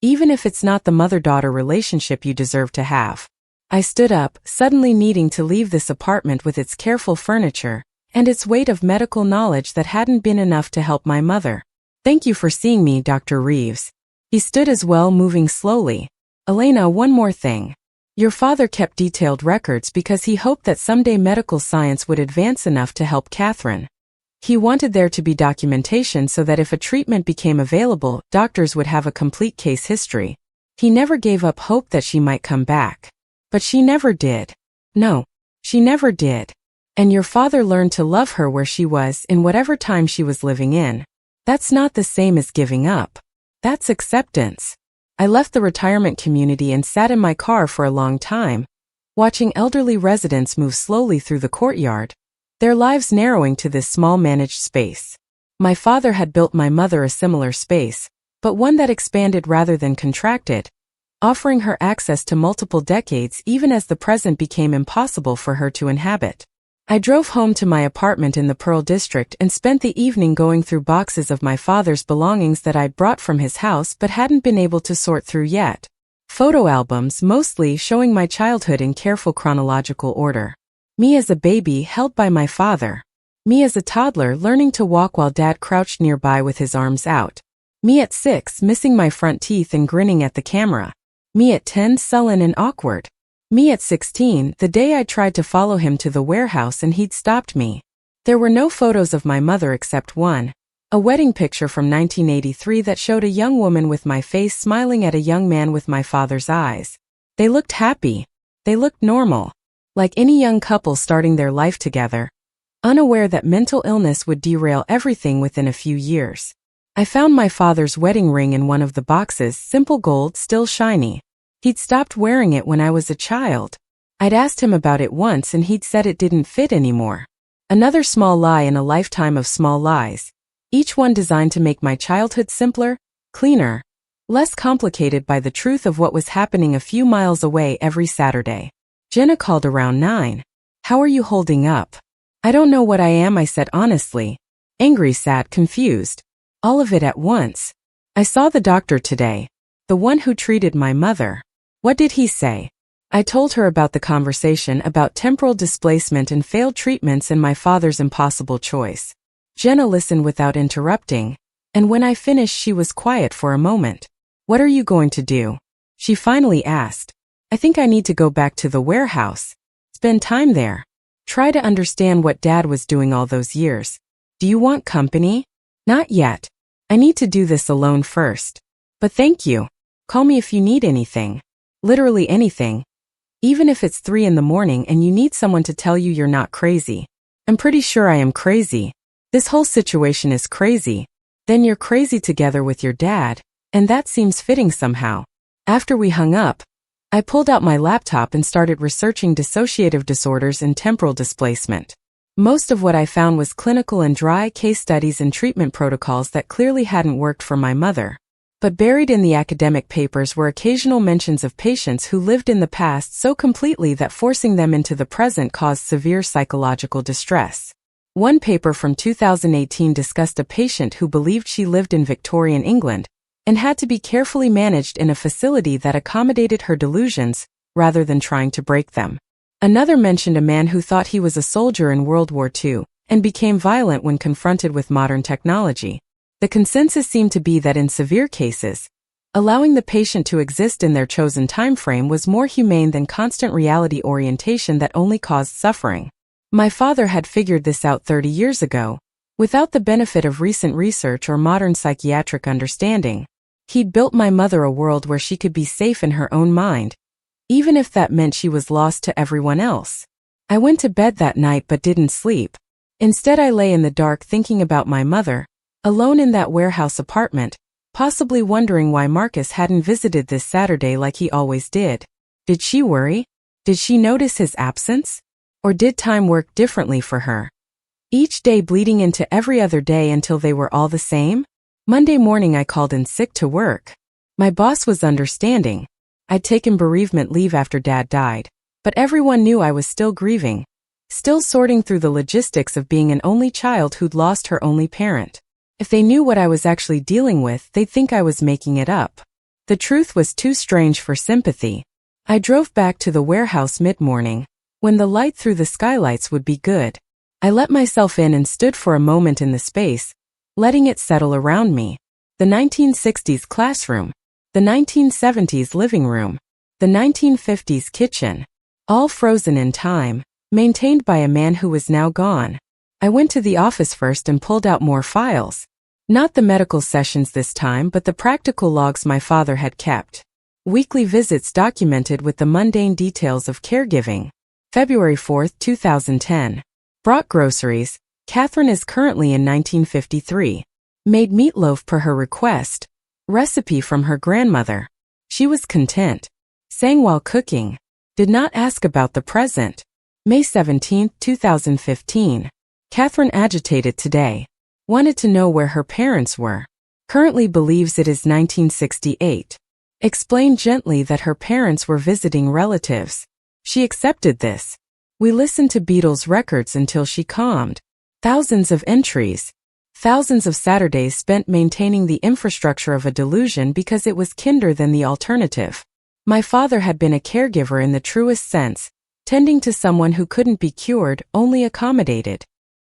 Even if it's not the mother-daughter relationship you deserve to have. I stood up, suddenly needing to leave this apartment with its careful furniture, and its weight of medical knowledge that hadn't been enough to help my mother. Thank you for seeing me, Dr. Reeves. He stood as well, moving slowly. Elena, one more thing. Your father kept detailed records because he hoped that someday medical science would advance enough to help Catherine. He wanted there to be documentation so that if a treatment became available, doctors would have a complete case history. He never gave up hope that she might come back. But she never did. No, she never did. And your father learned to love her where she was in whatever time she was living in. That's not the same as giving up. That's acceptance. I left the retirement community and sat in my car for a long time, watching elderly residents move slowly through the courtyard, their lives narrowing to this small managed space. My father had built my mother a similar space, but one that expanded rather than contracted, offering her access to multiple decades even as the present became impossible for her to inhabit. I drove home to my apartment in the Pearl District and spent the evening going through boxes of my father's belongings that I'd brought from his house but hadn't been able to sort through yet. Photo albums, mostly showing my childhood in careful chronological order. Me as a baby held by my father. Me as a toddler learning to walk while Dad crouched nearby with his arms out. Me at 6 missing my front teeth and grinning at the camera. Me at 10 sullen and awkward. Me at 16, the day I tried to follow him to the warehouse and he'd stopped me. There were no photos of my mother except one. A wedding picture from 1983 that showed a young woman with my face smiling at a young man with my father's eyes. They looked happy. They looked normal. Like any young couple starting their life together. Unaware that mental illness would derail everything within a few years. I found my father's wedding ring in one of the boxes, simple gold, still shiny. He'd stopped wearing it when I was a child. I'd asked him about it once and he'd said it didn't fit anymore. Another small lie in a lifetime of small lies. Each one designed to make my childhood simpler, cleaner, less complicated by the truth of what was happening a few miles away every Saturday. Jenna called around 9. How are you holding up? I don't know what I am, I said honestly. Angry, sad, confused. All of it at once. I saw the doctor today. The one who treated my mother. What did he say? I told her about the conversation about temporal displacement and failed treatments and my father's impossible choice. Jenna listened without interrupting, and when I finished she was quiet for a moment. What are you going to do? She finally asked. I think I need to go back to the warehouse. Spend time there. Try to understand what Dad was doing all those years. Do you want company? Not yet. I need to do this alone first. But thank you. Call me if you need anything. Literally anything. Even if it's 3 in the morning and you need someone to tell you you're not crazy. I'm pretty sure I am crazy. This whole situation is crazy. Then you're crazy together with your dad, and that seems fitting somehow. After we hung up, I pulled out my laptop and started researching dissociative disorders and temporal displacement. Most of what I found was clinical and dry case studies and treatment protocols that clearly hadn't worked for my mother. But buried in the academic papers were occasional mentions of patients who lived in the past so completely that forcing them into the present caused severe psychological distress. One paper from 2018 discussed a patient who believed she lived in Victorian England and had to be carefully managed in a facility that accommodated her delusions rather than trying to break them. Another mentioned a man who thought he was a soldier in World War II and became violent when confronted with modern technology. The consensus seemed to be that in severe cases, allowing the patient to exist in their chosen time frame was more humane than constant reality orientation that only caused suffering. My father had figured this out 30 years ago, without the benefit of recent research or modern psychiatric understanding. He'd built my mother a world where she could be safe in her own mind, even if that meant she was lost to everyone else. I went to bed that night but didn't sleep. Instead, I lay in the dark thinking about my mother, alone in that warehouse apartment, possibly wondering why Marcus hadn't visited this Saturday like he always did. Did she worry? Did she notice his absence? Or did time work differently for her? Each day bleeding into every other day until they were all the same? Monday morning I called in sick to work. My boss was understanding. I'd taken bereavement leave after Dad died, but everyone knew I was still grieving, still sorting through the logistics of being an only child who'd lost her only parent. If they knew what I was actually dealing with, they'd think I was making it up. The truth was too strange for sympathy. I drove back to the warehouse mid-morning, when the light through the skylights would be good. I let myself in and stood for a moment in the space, letting it settle around me. The 1960s classroom, the 1970s living room, the 1950s kitchen, all frozen in time, maintained by a man who was now gone. I went to the office first and pulled out more files. Not the medical sessions this time, but the practical logs my father had kept. Weekly visits documented with the mundane details of caregiving. February 4, 2010. Brought groceries. Catherine is currently in 1953. Made meatloaf per her request. Recipe from her grandmother. She was content. Sang while cooking. Did not ask about the present. May 17, 2015. Catherine agitated today. Wanted to know where her parents were. Currently believes it is 1968. Explained gently that her parents were visiting relatives. She accepted this. We listened to Beatles records until she calmed. Thousands of entries. Thousands of Saturdays spent maintaining the infrastructure of a delusion because it was kinder than the alternative. My father had been a caregiver in the truest sense, tending to someone who couldn't be cured, only accommodated.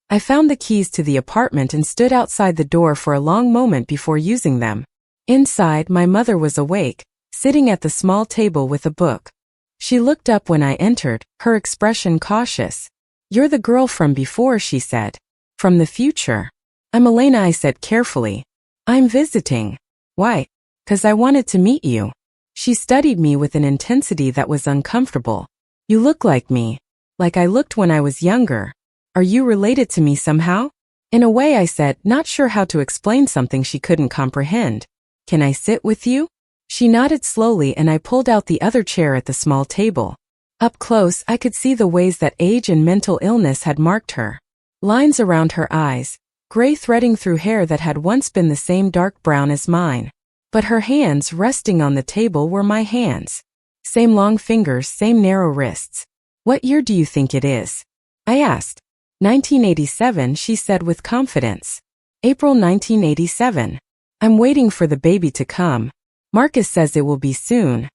I found the keys to the apartment and stood outside the door for a long moment before using them. Inside, my mother was awake, sitting at the small table with a book. She looked up when I entered, her expression cautious. You're the girl from before, she said. From the future. I'm Elena, I said carefully. I'm visiting. Why? 'Cause I wanted to meet you. She studied me with an intensity that was uncomfortable. You look like me. Like I looked when I was younger. Are you related to me somehow? In a way, I said, not sure how to explain something she couldn't comprehend. Can I sit with you? She nodded slowly and I pulled out the other chair at the small table. Up close, I could see the ways that age and mental illness had marked her. Lines around her eyes, gray threading through hair that had once been the same dark brown as mine. But her hands resting on the table were my hands. Same long fingers, same narrow wrists. What year do you think it is? I asked. 1987, she said with confidence. April 1987. I'm waiting for the baby to come. Marcus says it will be soon.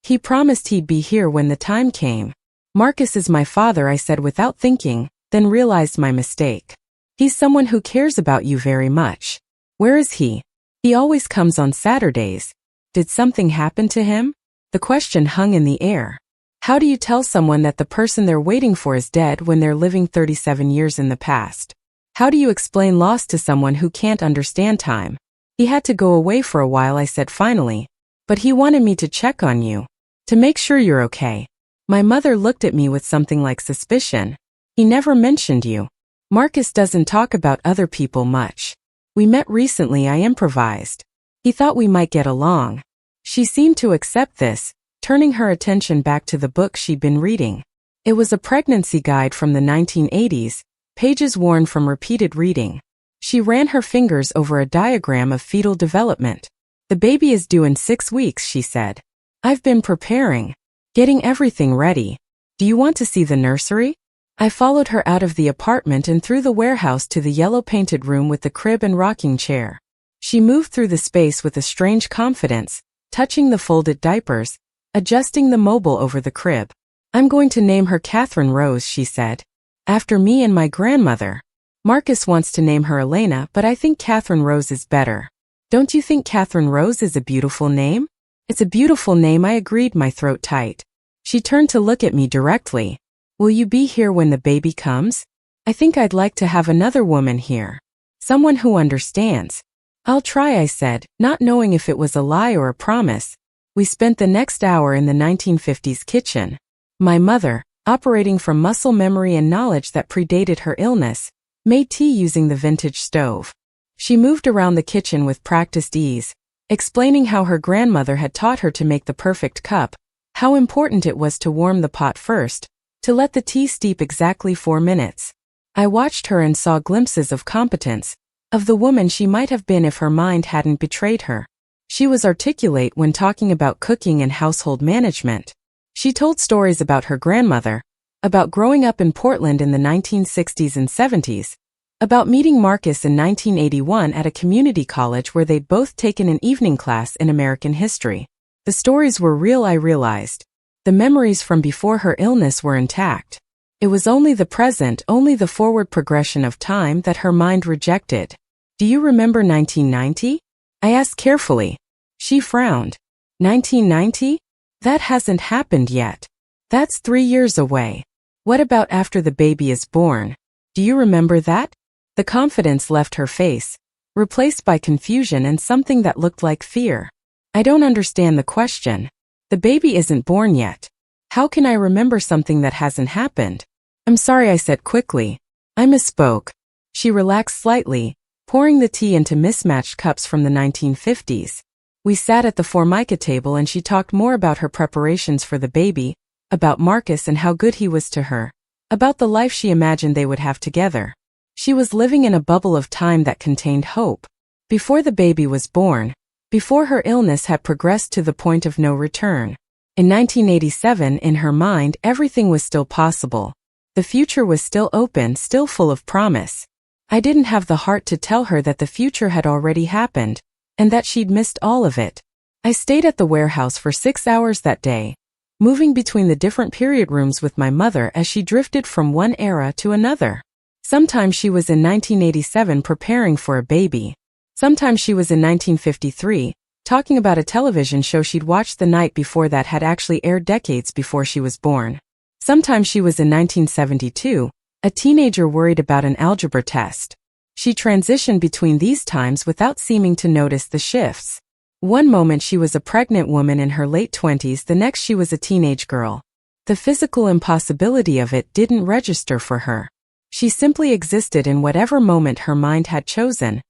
He promised he'd be here when the time came. Marcus is my father, I said without thinking, then realized my mistake. He's someone who cares about you very much. Where is he? He always comes on Saturdays. Did something happen to him? The question hung in the air. How do you tell someone that the person they're waiting for is dead when they're living 37 years in the past? How do you explain loss to someone who can't understand time? He had to go away for a while, I said finally. But he wanted me to check on you. To make sure you're okay. My mother looked at me with something like suspicion. He never mentioned you. Marcus doesn't talk about other people much. We met recently, I improvised. He thought we might get along. She seemed to accept this, turning her attention back to the book she'd been reading. It was a pregnancy guide from the 1980s, pages worn from repeated reading. She ran her fingers over a diagram of fetal development. The baby is due in 6 weeks, she said. I've been preparing, getting everything ready. Do you want to see the nursery? I followed her out of the apartment and through the warehouse to the yellow-painted room with the crib and rocking chair. She moved through the space with a strange confidence, touching the folded diapers, adjusting the mobile over the crib. I'm going to name her Catherine Rose, she said. After me and my grandmother. Marcus wants to name her Elena, but I think Catherine Rose is better. Don't you think Catherine Rose is a beautiful name? It's a beautiful name, I agreed, my throat tight. She turned to look at me directly. Will you be here when the baby comes? I think I'd like to have another woman here. Someone who understands. I'll try, I said, not knowing if it was a lie or a promise. We spent the next hour in the 1950s kitchen. My mother, operating from muscle memory and knowledge that predated her illness, made tea using the vintage stove. She moved around the kitchen with practiced ease, explaining how her grandmother had taught her to make the perfect cup, how important it was to warm the pot first, to let the tea steep exactly 4 minutes. I watched her and saw glimpses of competence, of the woman she might have been if her mind hadn't betrayed her. She was articulate when talking about cooking and household management. She told stories about her grandmother, about growing up in Portland in the 1960s and 70s, about meeting Marcus in 1981 at a community college where they'd both taken an evening class in American history. The stories were real, I realized. The memories from before her illness were intact. It was only the present, only the forward progression of time that her mind rejected. Do you remember 1990? I asked carefully. She frowned. 1990? That hasn't happened yet. That's 3 years away. What about after the baby is born? Do you remember that? The confidence left her face, replaced by confusion and something that looked like fear. I don't understand the question. The baby isn't born yet. How can I remember something that hasn't happened? I'm sorry, I said quickly. I misspoke. She relaxed slightly, pouring the tea into mismatched cups from the 1950s. We sat at the Formica table and she talked more about her preparations for the baby, about Marcus and how good he was to her, about the life she imagined they would have together. She was living in a bubble of time that contained hope. Before the baby was born, before her illness had progressed to the point of no return. In 1987, in her mind, everything was still possible. The future was still open, still full of promise. I didn't have the heart to tell her that the future had already happened, and that she'd missed all of it. I stayed at the warehouse for 6 hours that day, moving between the different period rooms with my mother as she drifted from one era to another. Sometimes she was in 1987 preparing for a baby. Sometimes she was in 1953, talking about a television show she'd watched the night before that had actually aired decades before she was born. Sometimes she was in 1972, a teenager worried about an algebra test. She transitioned between these times without seeming to notice the shifts. One moment she was a pregnant woman in her late 20s, the next she was a teenage girl. The physical impossibility of it didn't register for her. She simply existed in whatever moment her mind had chosen,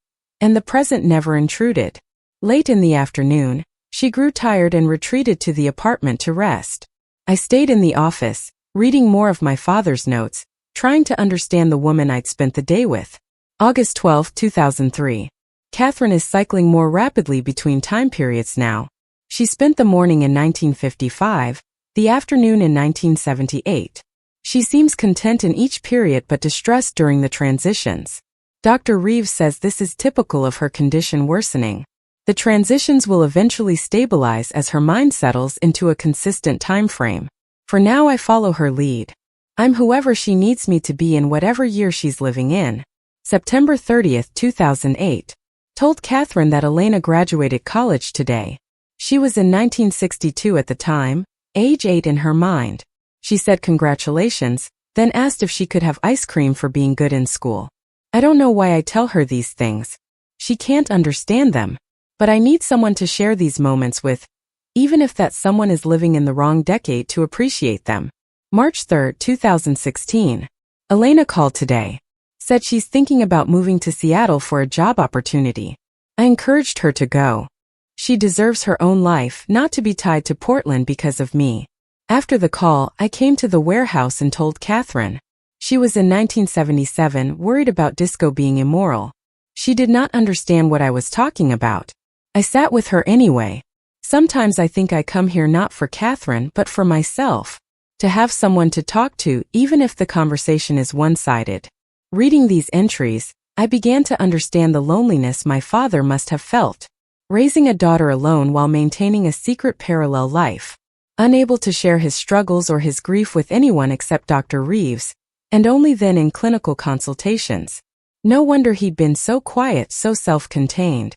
and the present never intruded. Late in the afternoon, she grew tired and retreated to the apartment to rest. I stayed in the office, reading more of my father's notes, trying to understand the woman I'd spent the day with. August 12, 2003. Catherine is cycling more rapidly between time periods now. She spent the morning in 1955, the afternoon in 1978. She seems content in each period but distressed during the transitions. Dr. Reeves says this is typical of her condition worsening. The transitions will eventually stabilize as her mind settles into a consistent time frame. For now I follow her lead. I'm whoever she needs me to be in whatever year she's living in. September 30th, 2008. Told Catherine that Elena graduated college today. She was in 1962 at the time, age 8 in her mind. She said congratulations, then asked if she could have ice cream for being good in school. I don't know why I tell her these things. She can't understand them. But I need someone to share these moments with, even if that someone is living in the wrong decade, to appreciate them. March 3, 2016. Elena called today. Said she's thinking about moving to Seattle for a job opportunity. I encouraged her to go. She deserves her own life, not to be tied to Portland because of me. After the call, I came to the warehouse and told Catherine. She was in 1977, worried about disco being immoral. She did not understand what I was talking about. I sat with her anyway. Sometimes I think I come here not for Catherine but for myself. To have someone to talk to, even if the conversation is one-sided. Reading these entries, I began to understand the loneliness my father must have felt. Raising a daughter alone while maintaining a secret parallel life. Unable to share his struggles or his grief with anyone except Dr. Reeves, and only then in clinical consultations. No wonder he'd been so quiet, so self-contained.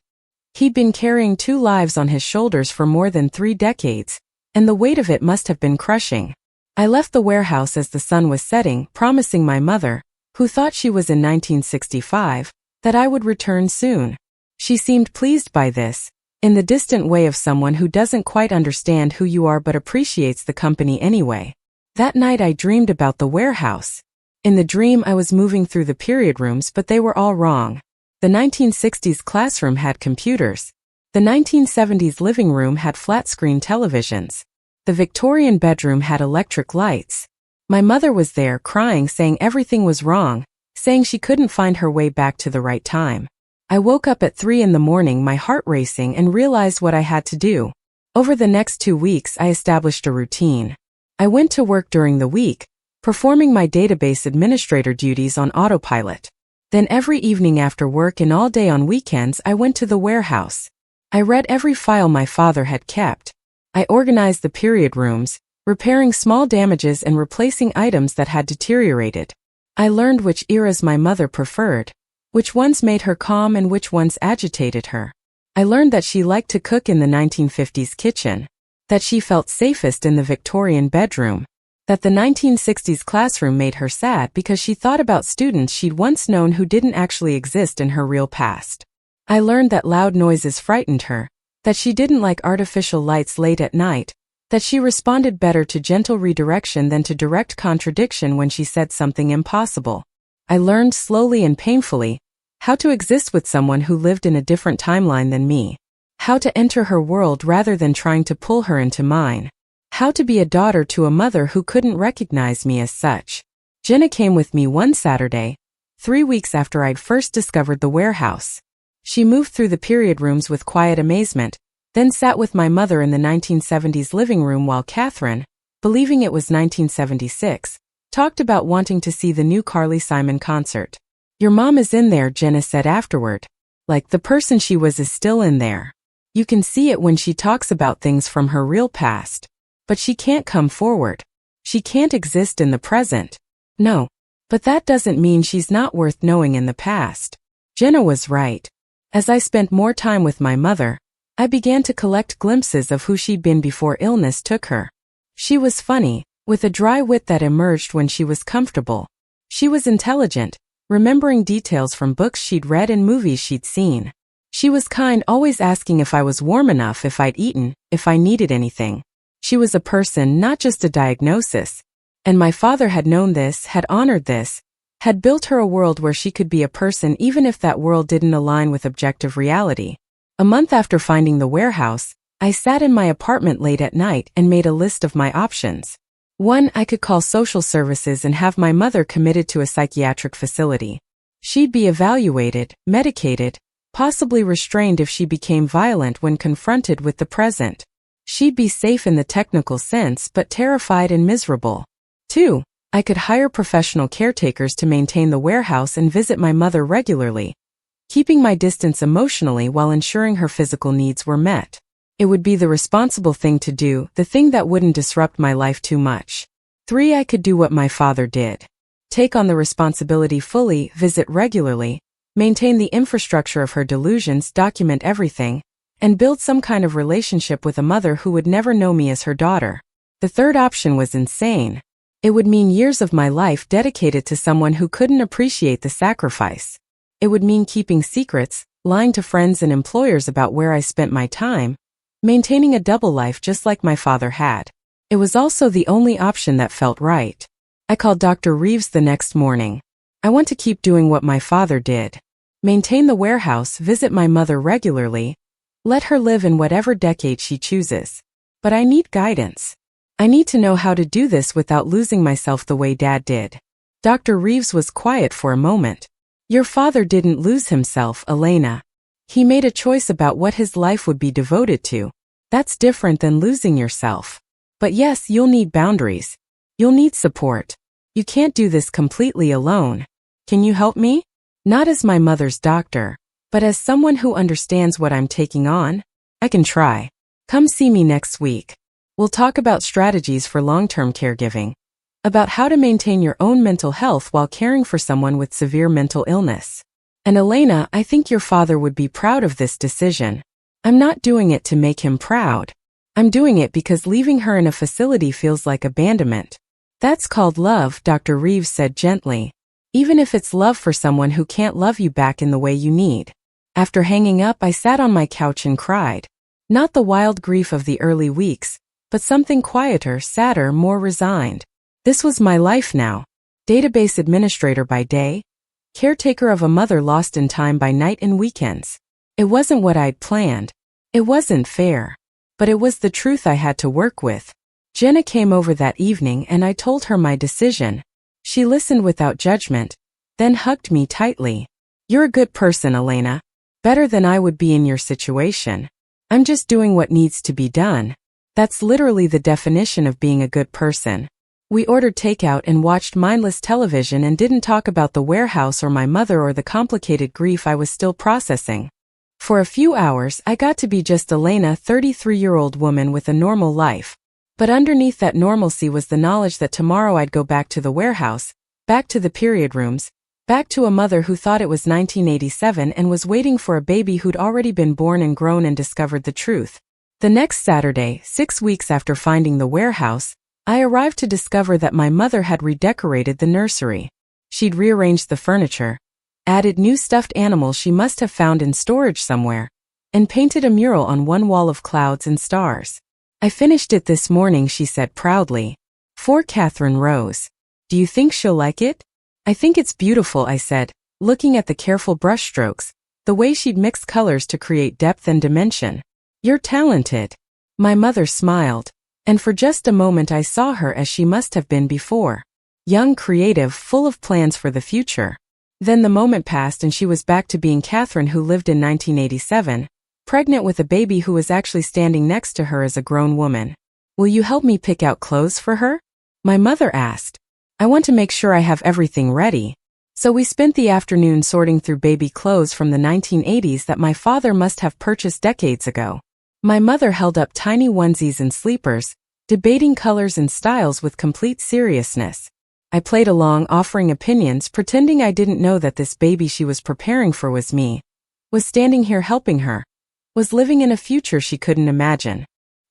He'd been carrying 2 lives on his shoulders for more than 3 decades, and the weight of it must have been crushing. I left the warehouse as the sun was setting, promising my mother, who thought she was in 1965, that I would return soon. She seemed pleased by this, in the distant way of someone who doesn't quite understand who you are but appreciates the company anyway. That night I dreamed about the warehouse. In the dream I was moving through the period rooms, but they were all wrong. The 1960s classroom had computers. The 1970s living room had flat-screen televisions. The Victorian bedroom had electric lights. My mother was there crying, saying everything was wrong, saying she couldn't find her way back to the right time. I woke up at 3 in the morning, my heart racing, and realized what I had to do. Over the next 2 weeks I established a routine. I went to work during the week, performing my database administrator duties on autopilot. Then every evening after work and all day on weekends I went to the warehouse. I read every file my father had kept. I organized the period rooms, repairing small damages and replacing items that had deteriorated. I learned which eras my mother preferred, which ones made her calm and which ones agitated her. I learned that she liked to cook in the 1950s kitchen, that she felt safest in the Victorian bedroom, that the 1960s classroom made her sad because she thought about students she'd once known who didn't actually exist in her real past. I learned that loud noises frightened her, that she didn't like artificial lights late at night, that she responded better to gentle redirection than to direct contradiction when she said something impossible. I learned slowly and painfully how to exist with someone who lived in a different timeline than me, how to enter her world rather than trying to pull her into mine, how to be a daughter to a mother who couldn't recognize me as such. Jenna came with me one Saturday, 3 weeks after I'd first discovered the warehouse. She moved through the period rooms with quiet amazement, then sat with my mother in the 1970s living room while Catherine, believing it was 1976, talked about wanting to see the new Carly Simon concert. "Your mom is in there," Jenna said afterward. "Like the person she was is still in there. You can see it when she talks about things from her real past. But she can't come forward. She can't exist in the present." No. But that doesn't mean she's not worth knowing in the past. Jenna was right. As I spent more time with my mother, I began to collect glimpses of who she'd been before illness took her. She was funny, with a dry wit that emerged when she was comfortable. She was intelligent, remembering details from books she'd read and movies she'd seen. She was kind, always asking if I was warm enough, if I'd eaten, if I needed anything. She was a person, not just a diagnosis. And my father had known this, had honored this, had built her a world where she could be a person even if that world didn't align with objective reality. A month after finding the warehouse, I sat in my apartment late at night and made a list of my options. 1. I could call social services and have my mother committed to a psychiatric facility. She'd be evaluated, medicated, possibly restrained if she became violent when confronted with the present. She'd be safe in the technical sense but terrified and miserable. 2. I could hire professional caretakers to maintain the warehouse and visit my mother regularly. keeping my distance emotionally while ensuring her physical needs were met. It would be the responsible thing to do, the thing that wouldn't disrupt my life too much. 3. I could do what my father did. Take on the responsibility fully, visit regularly, maintain the infrastructure of her delusions, document everything, and build some kind of relationship with a mother who would never know me as her daughter. The third option was insane. It would mean years of my life dedicated to someone who couldn't appreciate the sacrifice. It would mean keeping secrets, lying to friends and employers about where I spent my time, maintaining a double life just like my father had. It was also the only option that felt right. I called Dr. Reeves the next morning. I want to keep doing what my father did. Maintain the warehouse, visit my mother regularly, let her live in whatever decade she chooses. But I need guidance. I need to know how to do this without losing myself the way Dad did. Dr. Reeves was quiet for a moment. Your father didn't lose himself, Elena. He made a choice about what his life would be devoted to. That's different than losing yourself. But yes, you'll need boundaries. You'll need support. You can't do this completely alone. Can you help me? Not as my mother's doctor, but as someone who understands what I'm taking on. I can try. Come see me next week. We'll talk about strategies for long-term caregiving, about how to maintain your own mental health while caring for someone with severe mental illness. And Elena, I think your father would be proud of this decision. I'm not doing it to make him proud. I'm doing it because leaving her in a facility feels like abandonment. That's called love, Dr. Reeves said gently. Even if it's love for someone who can't love you back in the way you need. After hanging up, I sat on my couch and cried. Not the wild grief of the early weeks, but something quieter, sadder, more resigned. This was my life now. Database administrator by day, caretaker of a mother lost in time by night and weekends. It wasn't what I'd planned. It wasn't fair. But it was the truth I had to work with. Jenna came over that evening and I told her my decision. She listened without judgment, then hugged me tightly. You're a good person, Elena. Better than I would be in your situation. I'm just doing what needs to be done. That's literally the definition of being a good person. We ordered takeout and watched mindless television and didn't talk about the warehouse or my mother or the complicated grief I was still processing. For a few hours, I got to be just Elena, 33-year-old woman with a normal life. But underneath that normalcy was the knowledge that tomorrow I'd go back to the warehouse, back to the period rooms, back to a mother who thought it was 1987 and was waiting for a baby who'd already been born and grown and discovered the truth. The next Saturday, 6 weeks after finding the warehouse, I arrived to discover that my mother had redecorated the nursery. She'd rearranged the furniture, added new stuffed animals she must have found in storage somewhere, and painted a mural on one wall of clouds and stars. I finished it this morning, she said proudly. For Catherine Rose. Do you think she'll like it? I think it's beautiful, I said, looking at the careful brushstrokes, the way she'd mixed colors to create depth and dimension. You're talented. My mother smiled. And for just a moment I saw her as she must have been before. Young, creative, full of plans for the future. Then the moment passed and she was back to being Catherine who lived in 1987, pregnant with a baby who was actually standing next to her as a grown woman. Will you help me pick out clothes for her? My mother asked. I want to make sure I have everything ready. So we spent the afternoon sorting through baby clothes from the 1980s that my father must have purchased decades ago. My mother held up tiny onesies and sleepers, debating colors and styles with complete seriousness. I played along, offering opinions, pretending I didn't know that this baby she was preparing for was me, was standing here helping her, was living in a future she couldn't imagine.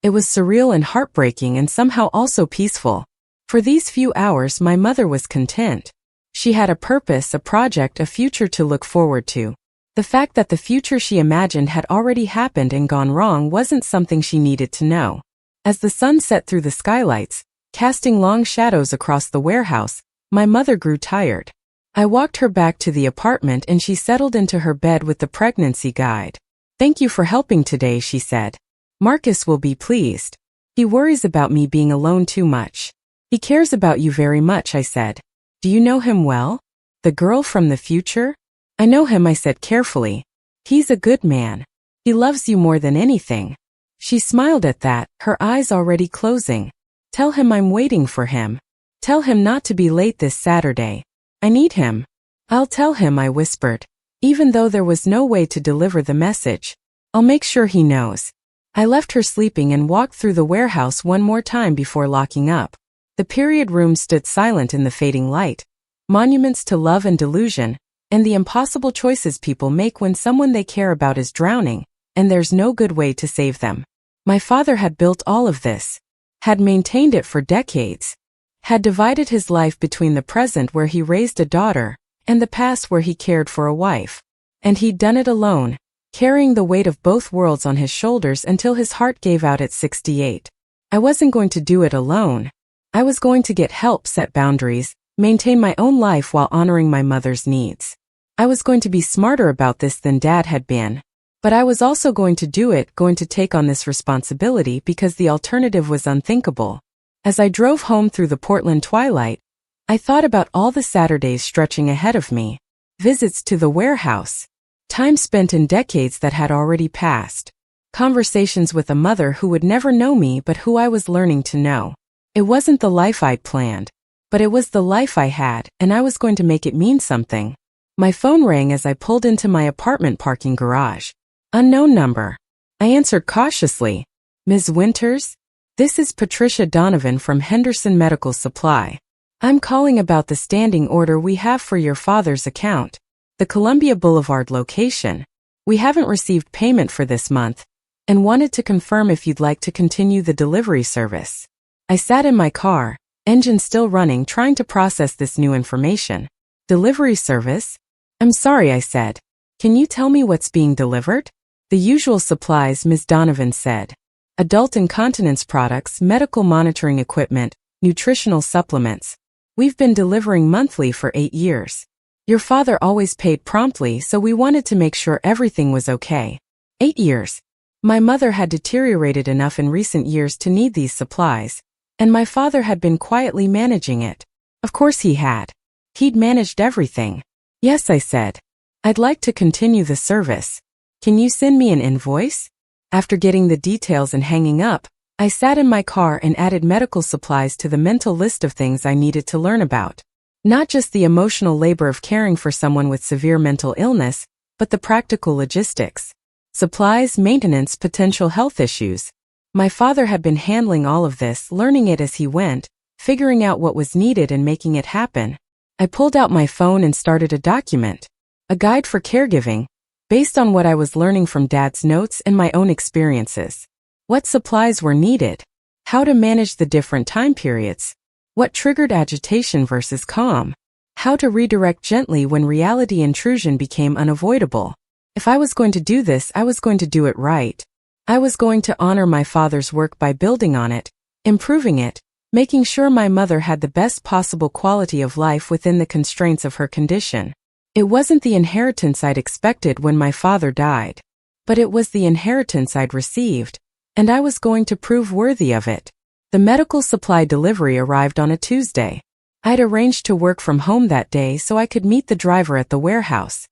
It was surreal and heartbreaking and somehow also peaceful. For these few hours my mother was content. She had a purpose, a project, a future to look forward to. The fact that the future she imagined had already happened and gone wrong wasn't something she needed to know. As the sun set through the skylights, casting long shadows across the warehouse, my mother grew tired. I walked her back to the apartment and she settled into her bed with the pregnancy guide. Thank you for helping today, she said. Marcus will be pleased. He worries about me being alone too much. He cares about you very much, I said. Do you know him well? The girl from the future? I know him, I said carefully. He's a good man. He loves you more than anything. She smiled at that, her eyes already closing. Tell him I'm waiting for him. Tell him not to be late this Saturday. I need him. I'll tell him, I whispered. even though there was no way to deliver the message. I'll make sure he knows. I left her sleeping and walked through the warehouse one more time before locking up. The period room stood silent in the fading light, monuments to love and delusion, and the impossible choices people make when someone they care about is drowning, and there's no good way to save them. My father had built all of this, had maintained it for decades, had divided his life between the present where he raised a daughter, and the past where he cared for a wife. And he'd done it alone, carrying the weight of both worlds on his shoulders until his heart gave out at 68. I wasn't going to do it alone. I was going to get help, set boundaries, maintain my own life while honoring my mother's needs. I was going to be smarter about this than Dad had been. But I was also going to do it, going to take on this responsibility because the alternative was unthinkable. As I drove home through the Portland twilight, I thought about all the Saturdays stretching ahead of me. Visits to the warehouse. Time spent in decades that had already passed. Conversations with a mother who would never know me but who I was learning to know. It wasn't the life I'd planned, but it was the life I had, and I was going to make it mean something. My phone rang as I pulled into my apartment parking garage. Unknown number. I answered cautiously. Ms. Winters? This is Patricia Donovan from Henderson Medical Supply. I'm calling about the standing order we have for your father's account. The Columbia Boulevard location. We haven't received payment for this month, and wanted to confirm if you'd like to continue the delivery service. I sat in my car, engine still running, trying to process this new information. Delivery service? I'm sorry, I said. Can you tell me what's being delivered? The usual supplies, Ms. Donovan said. Adult incontinence products, medical monitoring equipment, nutritional supplements. We've been delivering monthly for 8 years. Your father always paid promptly, so we wanted to make sure everything was okay. 8 years. My mother had deteriorated enough in recent years to need these supplies, and my father had been quietly managing it. Of course he had. He'd managed everything. Yes, I said. I'd like to continue the service. Can you send me an invoice? After getting the details and hanging up, I sat in my car and added medical supplies to the mental list of things I needed to learn about. Not just the emotional labor of caring for someone with severe mental illness, but the practical logistics. Supplies, maintenance, potential health issues. My father had been handling all of this, learning it as he went, figuring out what was needed and making it happen. I pulled out my phone and started a document. A guide for caregiving, based on what I was learning from Dad's notes and my own experiences. What supplies were needed? How to manage the different time periods? What triggered agitation versus calm? How to redirect gently when reality intrusion became unavoidable? If I was going to do this, I was going to do it right. I was going to honor my father's work by building on it, improving it, making sure my mother had the best possible quality of life within the constraints of her condition. It wasn't the inheritance I'd expected when my father died, but it was the inheritance I'd received, and I was going to prove worthy of it. The medical supply delivery arrived on a Tuesday. I'd arranged to work from home that day so I could meet the driver at the warehouse.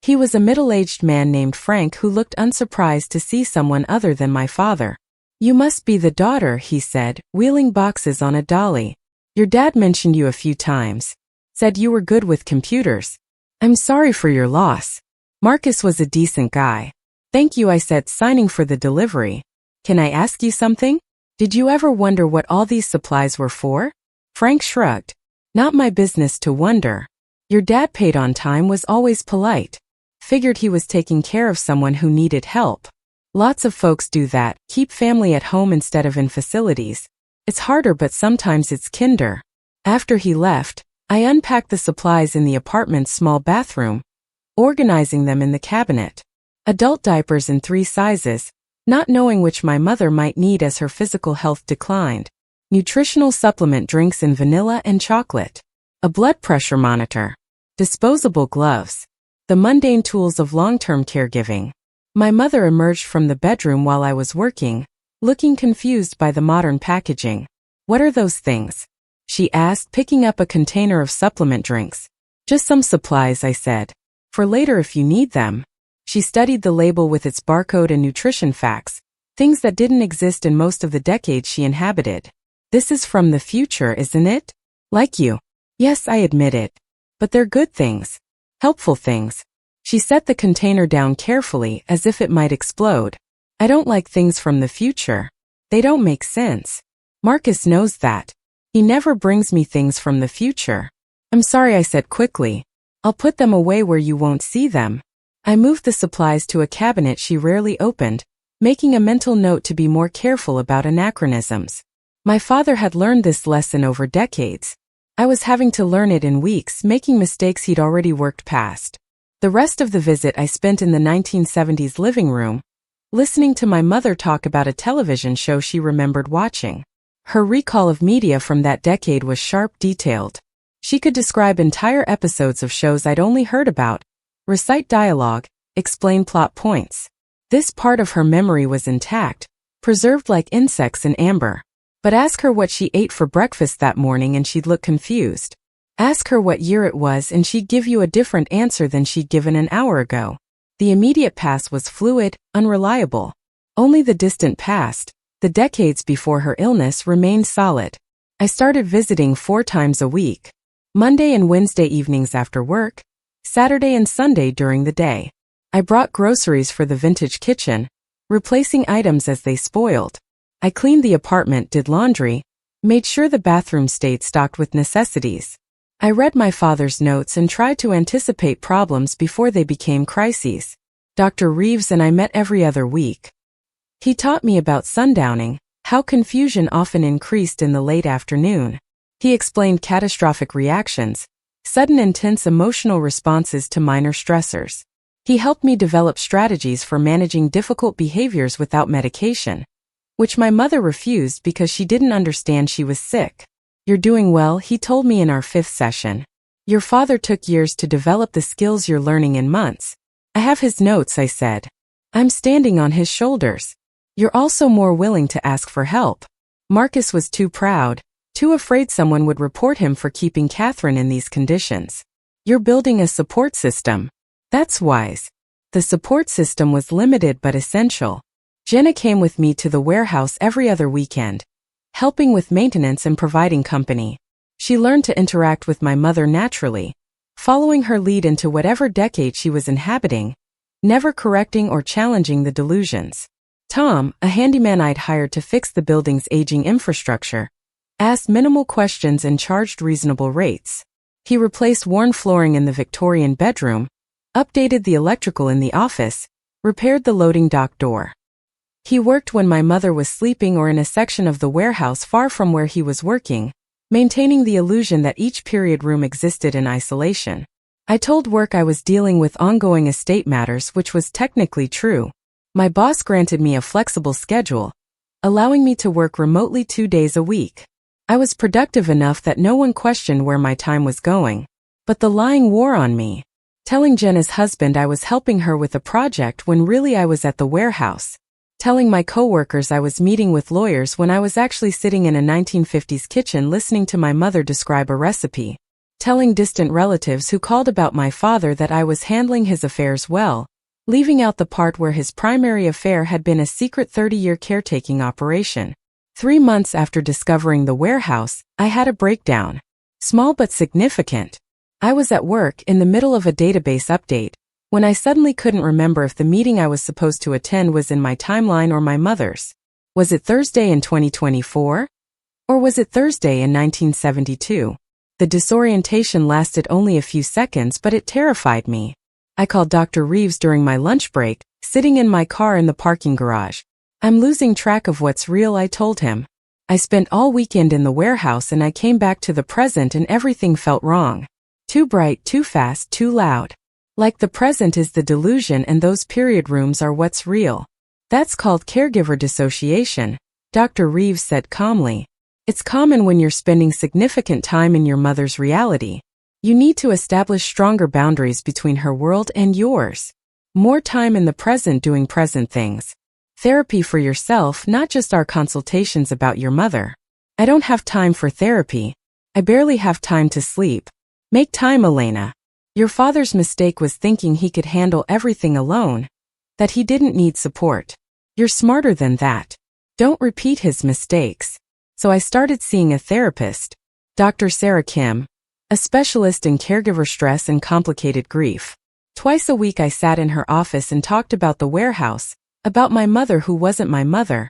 He was a middle-aged man named Frank who looked unsurprised to see someone other than my father. You must be the daughter, he said, wheeling boxes on a dolly. Your dad mentioned you a few times. Said you were good with computers. I'm sorry for your loss. Marcus was a decent guy. Thank you, I said, signing for the delivery. Can I ask you something? Did you ever wonder what all these supplies were for? Frank shrugged. Not my business to wonder. Your dad paid on time, was always polite. Figured he was taking care of someone who needed help. Lots of folks do that, keep family at home instead of in facilities. It's harder, but sometimes it's kinder. After he left, I unpacked the supplies in the apartment's small bathroom, organizing them in the cabinet. Adult diapers in 3 sizes, not knowing which my mother might need as her physical health declined. Nutritional supplement drinks in vanilla and chocolate. A blood pressure monitor. Disposable gloves. The mundane tools of long-term caregiving. My mother emerged from the bedroom while I was working, looking confused by the modern packaging. What are those things? She asked, picking up a container of supplement drinks. Just some supplies, I said. For later if you need them. She studied the label with its barcode and nutrition facts, things that didn't exist in most of the decades she inhabited. This is from the future, isn't it? Like you. Yes, I admit it. But they're good things. Helpful things. She set the container down carefully as if it might explode. I don't like things from the future. They don't make sense. Marcus knows that. He never brings me things from the future. I'm sorry, I said quickly. I'll put them away where you won't see them. I moved the supplies to a cabinet she rarely opened, making a mental note to be more careful about anachronisms. My father had learned this lesson over decades. I was having to learn it in weeks, making mistakes he'd already worked past. The rest of the visit I spent in the 1970s living room, listening to my mother talk about a television show she remembered watching. Her recall of media from that decade was sharp, detailed. She could describe entire episodes of shows I'd only heard about, recite dialogue, explain plot points. This part of her memory was intact, preserved like insects in amber. But ask her what she ate for breakfast that morning and she'd look confused. Ask her what year it was and she'd give you a different answer than she'd given an hour ago. The immediate past was fluid, unreliable. Only the distant past, the decades before her illness, remained solid. I started visiting 4 times a week. Monday and Wednesday evenings after work, Saturday and Sunday during the day. I brought groceries for the vintage kitchen, replacing items as they spoiled. I cleaned the apartment, did laundry, made sure the bathroom stayed stocked with necessities. I read my father's notes and tried to anticipate problems before they became crises. Dr. Reeves and I met every other week. He taught me about sundowning, how confusion often increased in the late afternoon. He explained catastrophic reactions, sudden intense emotional responses to minor stressors. He helped me develop strategies for managing difficult behaviors without medication, which my mother refused because she didn't understand she was sick. You're doing well, he told me in our 5th session. Your father took years to develop the skills you're learning in months. I have his notes, I said. I'm standing on his shoulders. You're also more willing to ask for help. Marcus was too proud, too afraid someone would report him for keeping Catherine in these conditions. You're building a support system. That's wise. The support system was limited but essential. Jenna came with me to the warehouse every other weekend, helping with maintenance and providing company. She learned to interact with my mother naturally, following her lead into whatever decade she was inhabiting, never correcting or challenging the delusions. Tom, a handyman I'd hired to fix the building's aging infrastructure, asked minimal questions and charged reasonable rates. He replaced worn flooring in the Victorian bedroom, updated the electrical in the office, repaired the loading dock door. He worked when my mother was sleeping or in a section of the warehouse far from where he was working, maintaining the illusion that each period room existed in isolation. I told work I was dealing with ongoing estate matters, which was technically true. My boss granted me a flexible schedule, allowing me to work remotely 2 days a week. I was productive enough that no one questioned where my time was going. But the lying wore on me. Telling Jenna's husband I was helping her with a project when really I was at the warehouse. Telling my coworkers I was meeting with lawyers when I was actually sitting in a 1950s kitchen listening to my mother describe a recipe. Telling distant relatives who called about my father that I was handling his affairs well, leaving out the part where his primary affair had been a secret 30-year caretaking operation. 3 months after discovering the warehouse, I had a breakdown. Small but significant. I was at work in the middle of a database update, when I suddenly couldn't remember if the meeting I was supposed to attend was in my timeline or my mother's. Was it Thursday in 2024? Or was it Thursday in 1972? The disorientation lasted only a few seconds, but it terrified me. I called Dr. Reeves during my lunch break, sitting in my car in the parking garage. I'm losing track of what's real, I told him. I spent all weekend in the warehouse and I came back to the present and everything felt wrong. Too bright, too fast, too loud. Like the present is the delusion and those period rooms are what's real. That's called caregiver dissociation, Dr. Reeves said calmly. It's common when you're spending significant time in your mother's reality. You need to establish stronger boundaries between her world and yours. More time in the present doing present things. Therapy for yourself, not just our consultations about your mother. I don't have time for therapy. I barely have time to sleep. Make time, Elena. Your father's mistake was thinking he could handle everything alone, that he didn't need support. You're smarter than that. Don't repeat his mistakes. So I started seeing a therapist, Dr. Sarah Kim, a specialist in caregiver stress and complicated grief. Twice a week I sat in her office and talked about the warehouse, about my mother who wasn't my mother,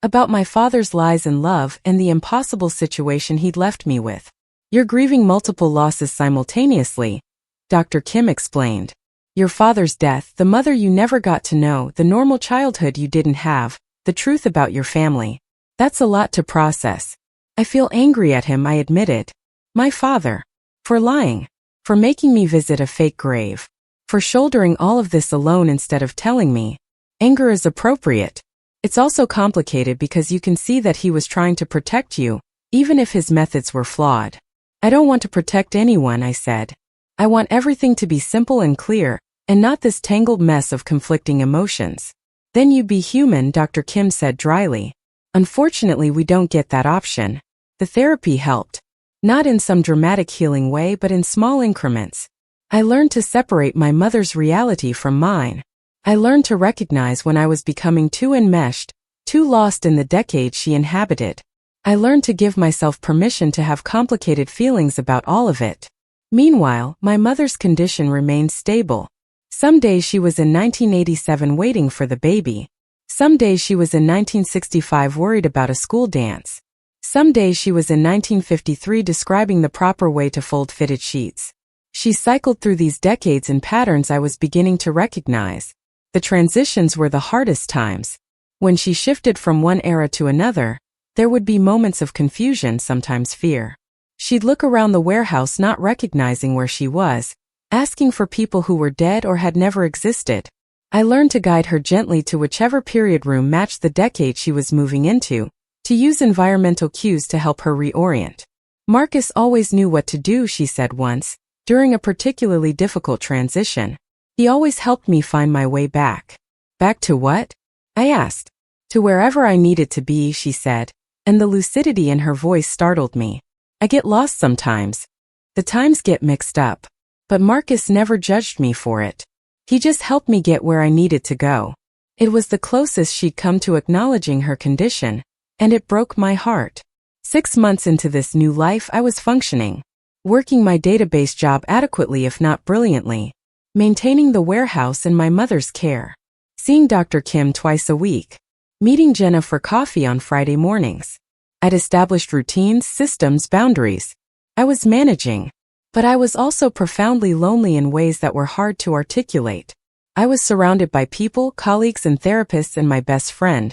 about my father's lies and love and the impossible situation he'd left me with. You're grieving multiple losses simultaneously, Dr. Kim explained. Your father's death, the mother you never got to know, the normal childhood you didn't have, the truth about your family. That's a lot to process. I feel angry at him, I admitted. My father. For lying. For making me visit a fake grave. For shouldering all of this alone instead of telling me. Anger is appropriate. It's also complicated because you can see that he was trying to protect you, even if his methods were flawed. I don't want to protect anyone, I said. I want everything to be simple and clear, and not this tangled mess of conflicting emotions. Then you be human, Dr. Kim said dryly. Unfortunately, we don't get that option. The therapy helped. Not in some dramatic healing way, but in small increments. I learned to separate my mother's reality from mine. I learned to recognize when I was becoming too enmeshed, too lost in the decade she inhabited. I learned to give myself permission to have complicated feelings about all of it. Meanwhile, my mother's condition remained stable. Some days she was in 1987 waiting for the baby. Some days she was in 1965 worried about a school dance. Some days she was in 1953 describing the proper way to fold fitted sheets. She cycled through these decades in patterns I was beginning to recognize. The transitions were the hardest times. When she shifted from one era to another, there would be moments of confusion, sometimes fear. She'd look around the warehouse not recognizing where she was, asking for people who were dead or had never existed. I learned to guide her gently to whichever period room matched the decade she was moving into, to use environmental cues to help her reorient. Marcus always knew what to do, she said once, during a particularly difficult transition. He always helped me find my way back. Back to what? I asked. To wherever I needed to be, she said, and the lucidity in her voice startled me. I get lost sometimes. The times get mixed up. But Marcus never judged me for it. He just helped me get where I needed to go. It was the closest she'd come to acknowledging her condition, and it broke my heart. 6 months into this new life, I was functioning, working my database job adequately if not brilliantly, maintaining the warehouse and my mother's care, seeing Dr. Kim twice a week, meeting Jenna for coffee on Friday mornings. I'd established routines, systems, boundaries. I was managing. But I was also profoundly lonely in ways that were hard to articulate. I was surrounded by people, colleagues and therapists and my best friend,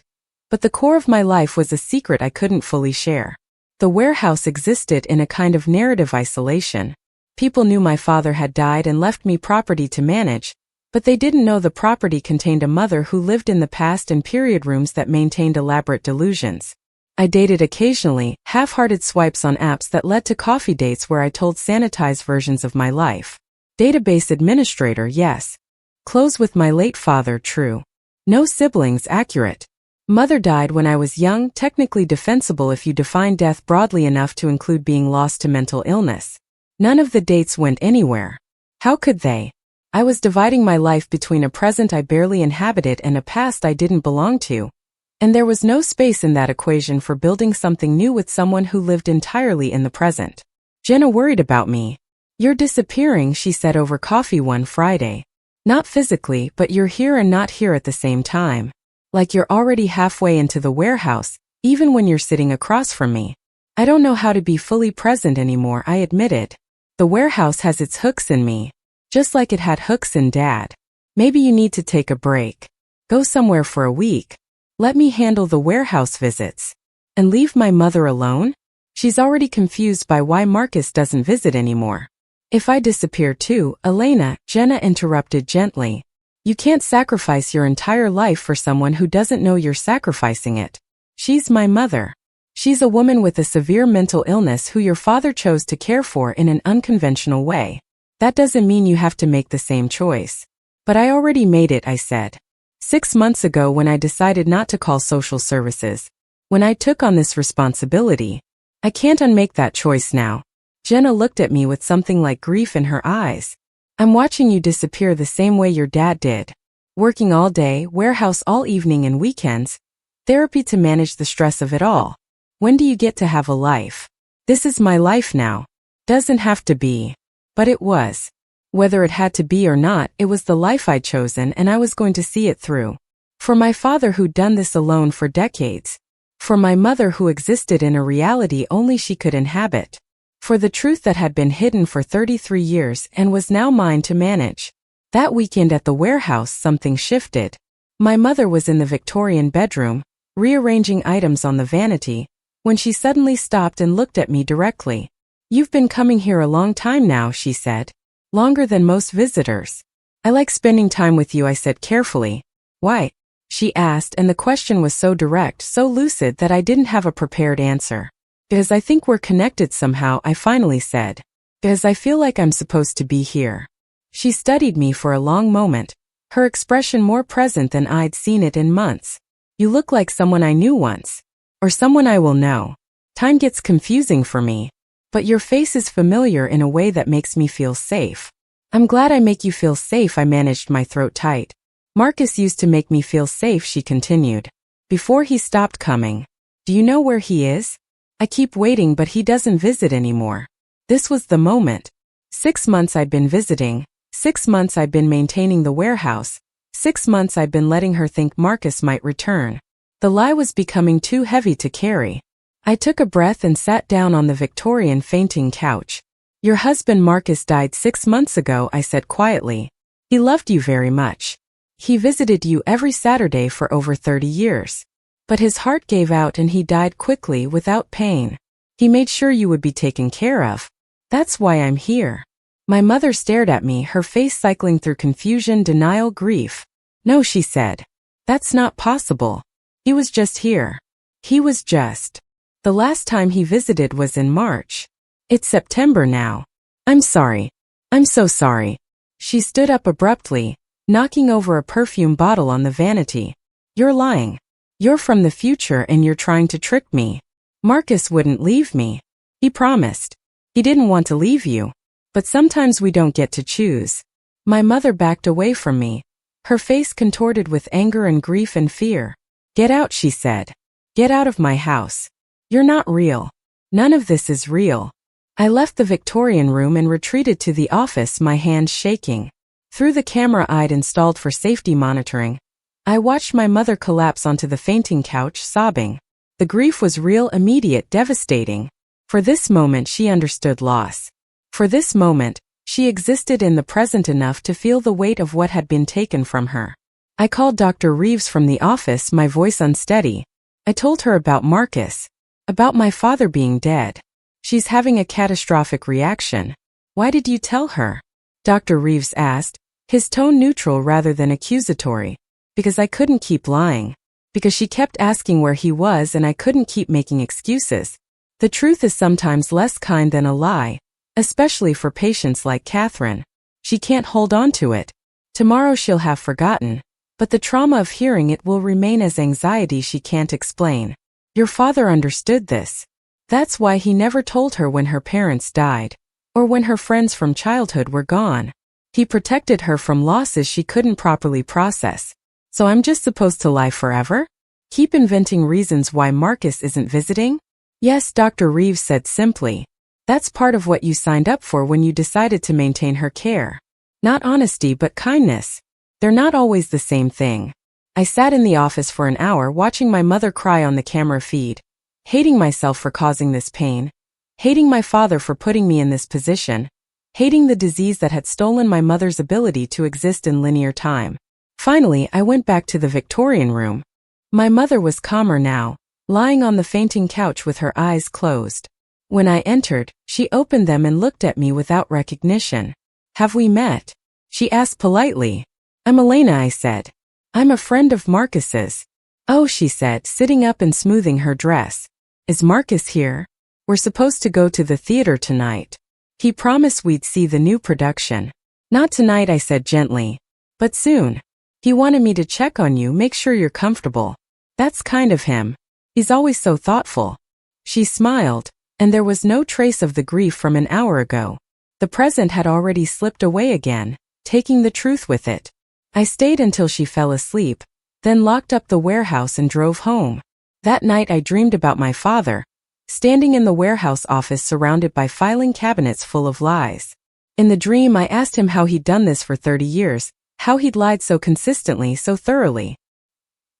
but the core of my life was a secret I couldn't fully share. The warehouse existed in a kind of narrative isolation. People knew my father had died and left me property to manage, but they didn't know the property contained a mother who lived in the past and period rooms that maintained elaborate delusions. I dated occasionally, half-hearted swipes on apps that led to coffee dates where I told sanitized versions of my life. Database administrator, yes. Close with my late father, true. No siblings, accurate. Mother died when I was young, technically defensible if you define death broadly enough to include being lost to mental illness. None of the dates went anywhere. How could they? I was dividing my life between a present I barely inhabited and a past I didn't belong to. And there was no space in that equation for building something new with someone who lived entirely in the present. Jenna worried about me. You're disappearing, she said over coffee one Friday. Not physically, but you're here and not here at the same time. Like you're already halfway into the warehouse, even when you're sitting across from me. I don't know how to be fully present anymore, I admitted. The warehouse has its hooks in me. Just like it had hooks in Dad. Maybe you need to take a break. Go somewhere for a week. Let me handle the warehouse visits. And leave my mother alone? She's already confused by why Marcus doesn't visit anymore. If I disappear too, Elena, Jenna interrupted gently. You can't sacrifice your entire life for someone who doesn't know you're sacrificing it. She's my mother. She's a woman with a severe mental illness who your father chose to care for in an unconventional way. That doesn't mean you have to make the same choice. But I already made it, I said. 6 months ago when I decided not to call social services. When I took on this responsibility. I can't unmake that choice now. Jenna looked at me with something like grief in her eyes. I'm watching you disappear the same way your dad did. Working all day, warehouse all evening and weekends. Therapy to manage the stress of it all. When do you get to have a life? This is my life now. Doesn't have to be. But it was. Whether it had to be or not, it was the life I'd chosen and I was going to see it through. For my father who'd done this alone for decades. For my mother who existed in a reality only she could inhabit. For the truth that had been hidden for 33 years and was now mine to manage. That weekend at the warehouse something shifted. My mother was in the Victorian bedroom, rearranging items on the vanity, when she suddenly stopped and looked at me directly. "You've been coming here a long time now," she said. "Longer than most visitors." "I like spending time with you," I said carefully. "Why?" she asked, and the question was so direct, so lucid that I didn't have a prepared answer. "Because I think we're connected somehow," I finally said. "Because I feel like I'm supposed to be here." She studied me for a long moment, her expression more present than I'd seen it in months. "You look like someone I knew once. Or someone I will know. Time gets confusing for me. But your face is familiar in a way that makes me feel safe." "I'm glad I make you feel safe," I managed my throat tight. "Marcus used to make me feel safe," she continued. "Before he stopped coming. Do you know where he is? I keep waiting but he doesn't visit anymore." This was the moment. 6 months I'd been visiting, 6 months I'd been maintaining the warehouse, 6 months I'd been letting her think Marcus might return. The lie was becoming too heavy to carry. I took a breath and sat down on the Victorian fainting couch. "Your husband Marcus died 6 months ago," I said quietly. "He loved you very much. He visited you every Saturday for over 30 years. But his heart gave out and he died quickly without pain. He made sure you would be taken care of. That's why I'm here." My mother stared at me, her face cycling through confusion, denial, grief. "No," she said. "That's not possible. He was just here. He was just. The last time he visited was in March. It's September now. I'm sorry. I'm so sorry." She stood up abruptly, knocking over a perfume bottle on the vanity. "You're lying. You're from the future and you're trying to trick me. Marcus wouldn't leave me. He promised. He didn't want to leave you. But sometimes we don't get to choose." My mother backed away from me, her face contorted with anger and grief and fear. "Get out," she said. "Get out of my house. You're not real. None of this is real." I left the Victorian room and retreated to the office, my hands shaking. Through the camera I'd installed for safety monitoring, I watched my mother collapse onto the fainting couch, sobbing. The grief was real, immediate, devastating. For this moment she understood loss. For this moment, she existed in the present enough to feel the weight of what had been taken from her. I called Dr. Reeves from the office, my voice unsteady. I told her about Marcus. About my father being dead. "She's having a catastrophic reaction." "Why did you tell her?" Dr. Reeves asked, his tone neutral rather than accusatory. "Because I couldn't keep lying. Because she kept asking where he was and I couldn't keep making excuses. The truth is sometimes less kind than a lie, especially for patients like Catherine. She can't hold on to it. Tomorrow she'll have forgotten, but the trauma of hearing it will remain as anxiety she can't explain. Your father understood this. That's why he never told her when her parents died, or when her friends from childhood were gone. He protected her from losses she couldn't properly process. So I'm just supposed to lie forever? Keep inventing reasons why Marcus isn't visiting?" "Yes," Dr. Reeves said simply. "That's part of what you signed up for when you decided to maintain her care. Not honesty but kindness. They're not always the same thing." I sat in the office for an hour watching my mother cry on the camera feed, hating myself for causing this pain, hating my father for putting me in this position, hating the disease that had stolen my mother's ability to exist in linear time. Finally, I went back to the Victorian room. My mother was calmer now, lying on the fainting couch with her eyes closed. When I entered, she opened them and looked at me without recognition. "Have we met?" she asked politely. "I'm Elena," I said. "I'm a friend of Marcus's." "Oh," she said, sitting up and smoothing her dress. "Is Marcus here? We're supposed to go to the theater tonight. He promised we'd see the new production." "Not tonight," I said gently. "But soon. He wanted me to check on you, make sure you're comfortable. That's kind of him. He's always so thoughtful." She smiled, and there was no trace of the grief from an hour ago. The present had already slipped away again, taking the truth with it. I stayed until she fell asleep, then locked up the warehouse and drove home. That night I dreamed about my father, standing in the warehouse office surrounded by filing cabinets full of lies. In the dream, I asked him how he'd done this for 30 years, how he'd lied so consistently, so thoroughly.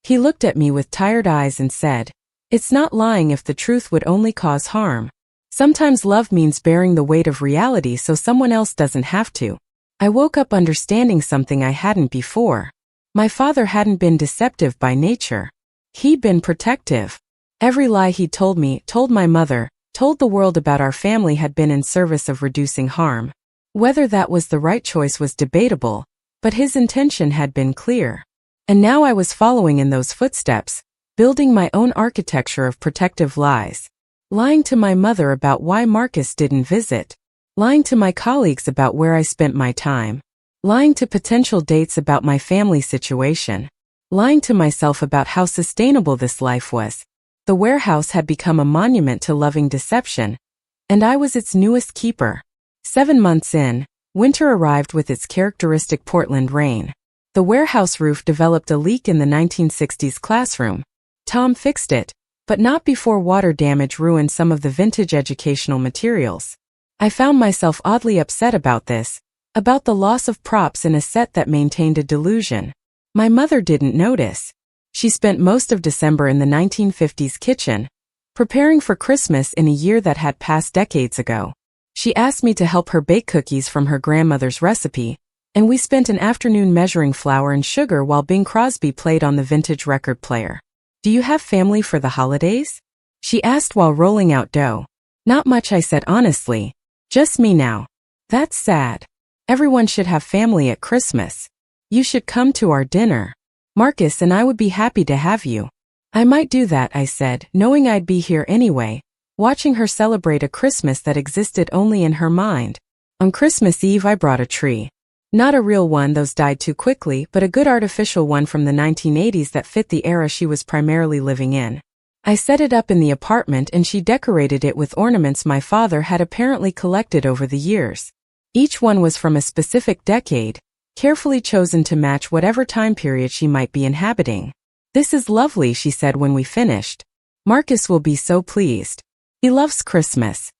He looked at me with tired eyes and said, "It's not lying if the truth would only cause harm. Sometimes love means bearing the weight of reality so someone else doesn't have to." I woke up understanding something I hadn't before. My father hadn't been deceptive by nature. He'd been protective. Every lie he told me, told my mother, told the world about our family had been in service of reducing harm. Whether that was the right choice was debatable, but his intention had been clear. And now I was following in those footsteps, building my own architecture of protective lies. Lying to my mother about why Marcus didn't visit. Lying to my colleagues about where I spent my time. Lying to potential dates about my family situation. Lying to myself about how sustainable this life was. The warehouse had become a monument to loving deception, and I was its newest keeper. 7 months in, winter arrived with its characteristic Portland rain. The warehouse roof developed a leak in the 1960s classroom. Tom fixed it, but not before water damage ruined some of the vintage educational materials. I found myself oddly upset about this, about the loss of props in a set that maintained a delusion. My mother didn't notice. She spent most of December in the 1950s kitchen, preparing for Christmas in a year that had passed decades ago. She asked me to help her bake cookies from her grandmother's recipe, and we spent an afternoon measuring flour and sugar while Bing Crosby played on the vintage record player. "Do you have family for the holidays?" she asked while rolling out dough. "Not much," I said honestly. "Just me now." "That's sad. Everyone should have family at Christmas. You should come to our dinner. Marcus and I would be happy to have you." "I might do that," I said, knowing I'd be here anyway, watching her celebrate a Christmas that existed only in her mind. On Christmas Eve I brought a tree. Not a real one, those died too quickly, but a good artificial one from the 1980s that fit the era she was primarily living in. I set it up in the apartment and she decorated it with ornaments my father had apparently collected over the years. Each one was from a specific decade, carefully chosen to match whatever time period she might be inhabiting. "This is lovely," she said when we finished. "Marcus will be so pleased. He loves Christmas."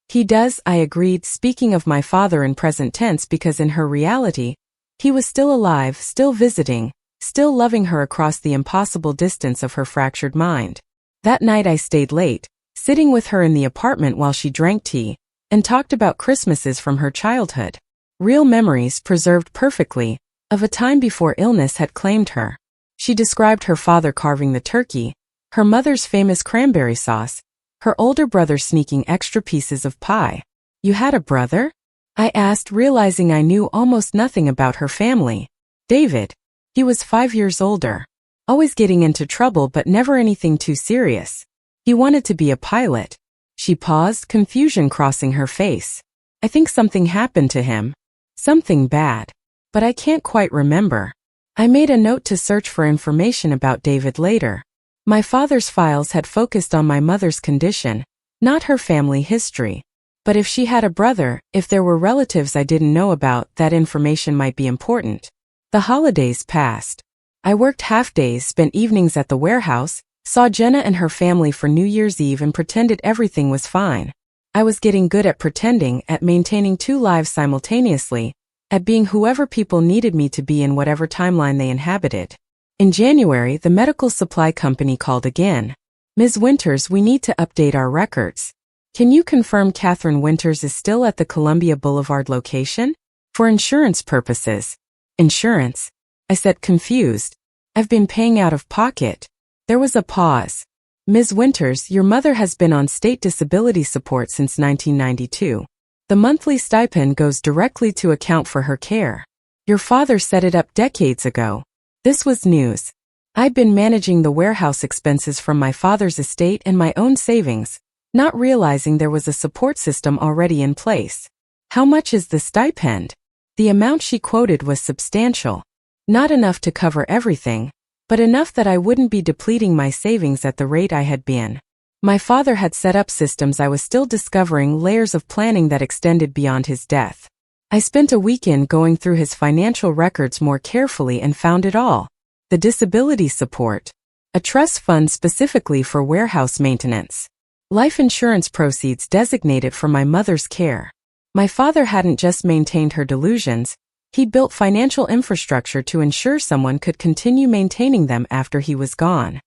"He does," I agreed, speaking of my father in present tense because in her reality, he was still alive, still visiting, still loving her across the impossible distance of her fractured mind. That night I stayed late, sitting with her in the apartment while she drank tea, and talked about Christmases from her childhood. Real memories preserved perfectly, of a time before illness had claimed her. She described her father carving the turkey, her mother's famous cranberry sauce, her older brother sneaking extra pieces of pie. "You had a brother?" I asked, realizing I knew almost nothing about her family. "David. He was 5 years older. Always getting into trouble but never anything too serious. He wanted to be a pilot." She paused, confusion crossing her face. "I think something happened to him. Something bad. But I can't quite remember." I made a note to search for information about David later. My father's files had focused on my mother's condition, not her family history. But if she had a brother, if there were relatives I didn't know about, that information might be important. The holidays passed. I worked half-days, spent evenings at the warehouse, saw Jenna and her family for New Year's Eve and pretended everything was fine. I was getting good at pretending, at maintaining 2 lives simultaneously, at being whoever people needed me to be in whatever timeline they inhabited. In January, the medical supply company called again. "Ms. Winters, we need to update our records. Can you confirm Catherine Winters is still at the Columbia Boulevard location? For insurance purposes." "Insurance?" I said, confused. "I've been paying out of pocket." There was a pause. "Ms. Winters, your mother has been on state disability support since 1992. The monthly stipend goes directly to account for her care. Your father set it up decades ago." This was news. I'd been managing the warehouse expenses from my father's estate and my own savings, not realizing there was a support system already in place. "How much is the stipend?" The amount she quoted was substantial. Not enough to cover everything, but enough that I wouldn't be depleting my savings at the rate I had been. My father had set up systems I was still discovering, layers of planning that extended beyond his death. I spent a weekend going through his financial records more carefully and found it all. The disability support. A trust fund specifically for warehouse maintenance. Life insurance proceeds designated for my mother's care. My father hadn't just maintained her delusions, he'd built financial infrastructure to ensure someone could continue maintaining them after he was gone.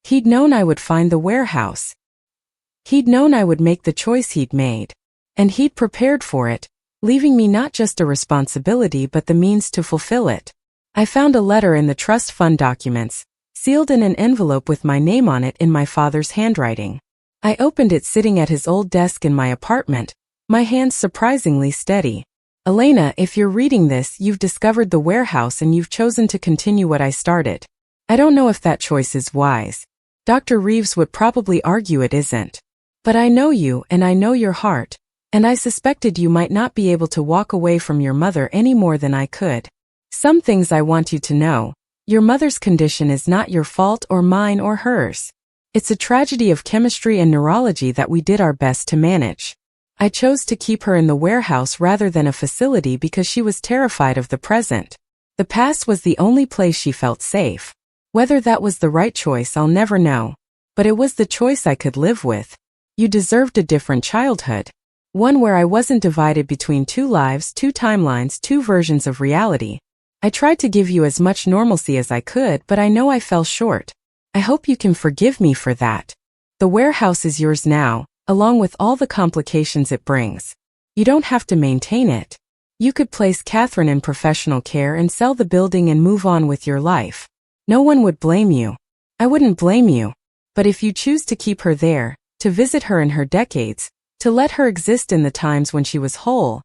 He'd known I would find the warehouse. He'd known I would make the choice he'd made. And he'd prepared for it, leaving me not just a responsibility but the means to fulfill it. I found a letter in the trust fund documents, sealed in an envelope with my name on it in my father's handwriting. I opened it sitting at his old desk in my apartment, my hands surprisingly steady. Elena, if you're reading this, you've discovered the warehouse and you've chosen to continue what I started. I don't know if that choice is wise. Dr. Reeves would probably argue it isn't. But I know you and I know your heart, and I suspected you might not be able to walk away from your mother any more than I could. Some things I want you to know. Your mother's condition is not your fault or mine or hers. It's a tragedy of chemistry and neurology that we did our best to manage. I chose to keep her in the warehouse rather than a facility because she was terrified of the present. The past was the only place she felt safe. Whether that was the right choice, I'll never know. But it was the choice I could live with. You deserved a different childhood. One where I wasn't divided between two lives, two timelines, two versions of reality. I tried to give you as much normalcy as I could, but I know I fell short. I hope you can forgive me for that. The warehouse is yours now, along with all the complications it brings. You don't have to maintain it. You could place Catherine in professional care and sell the building and move on with your life. No one would blame you. I wouldn't blame you. But if you choose to keep her there, to visit her in her decades, to let her exist in the times when she was whole,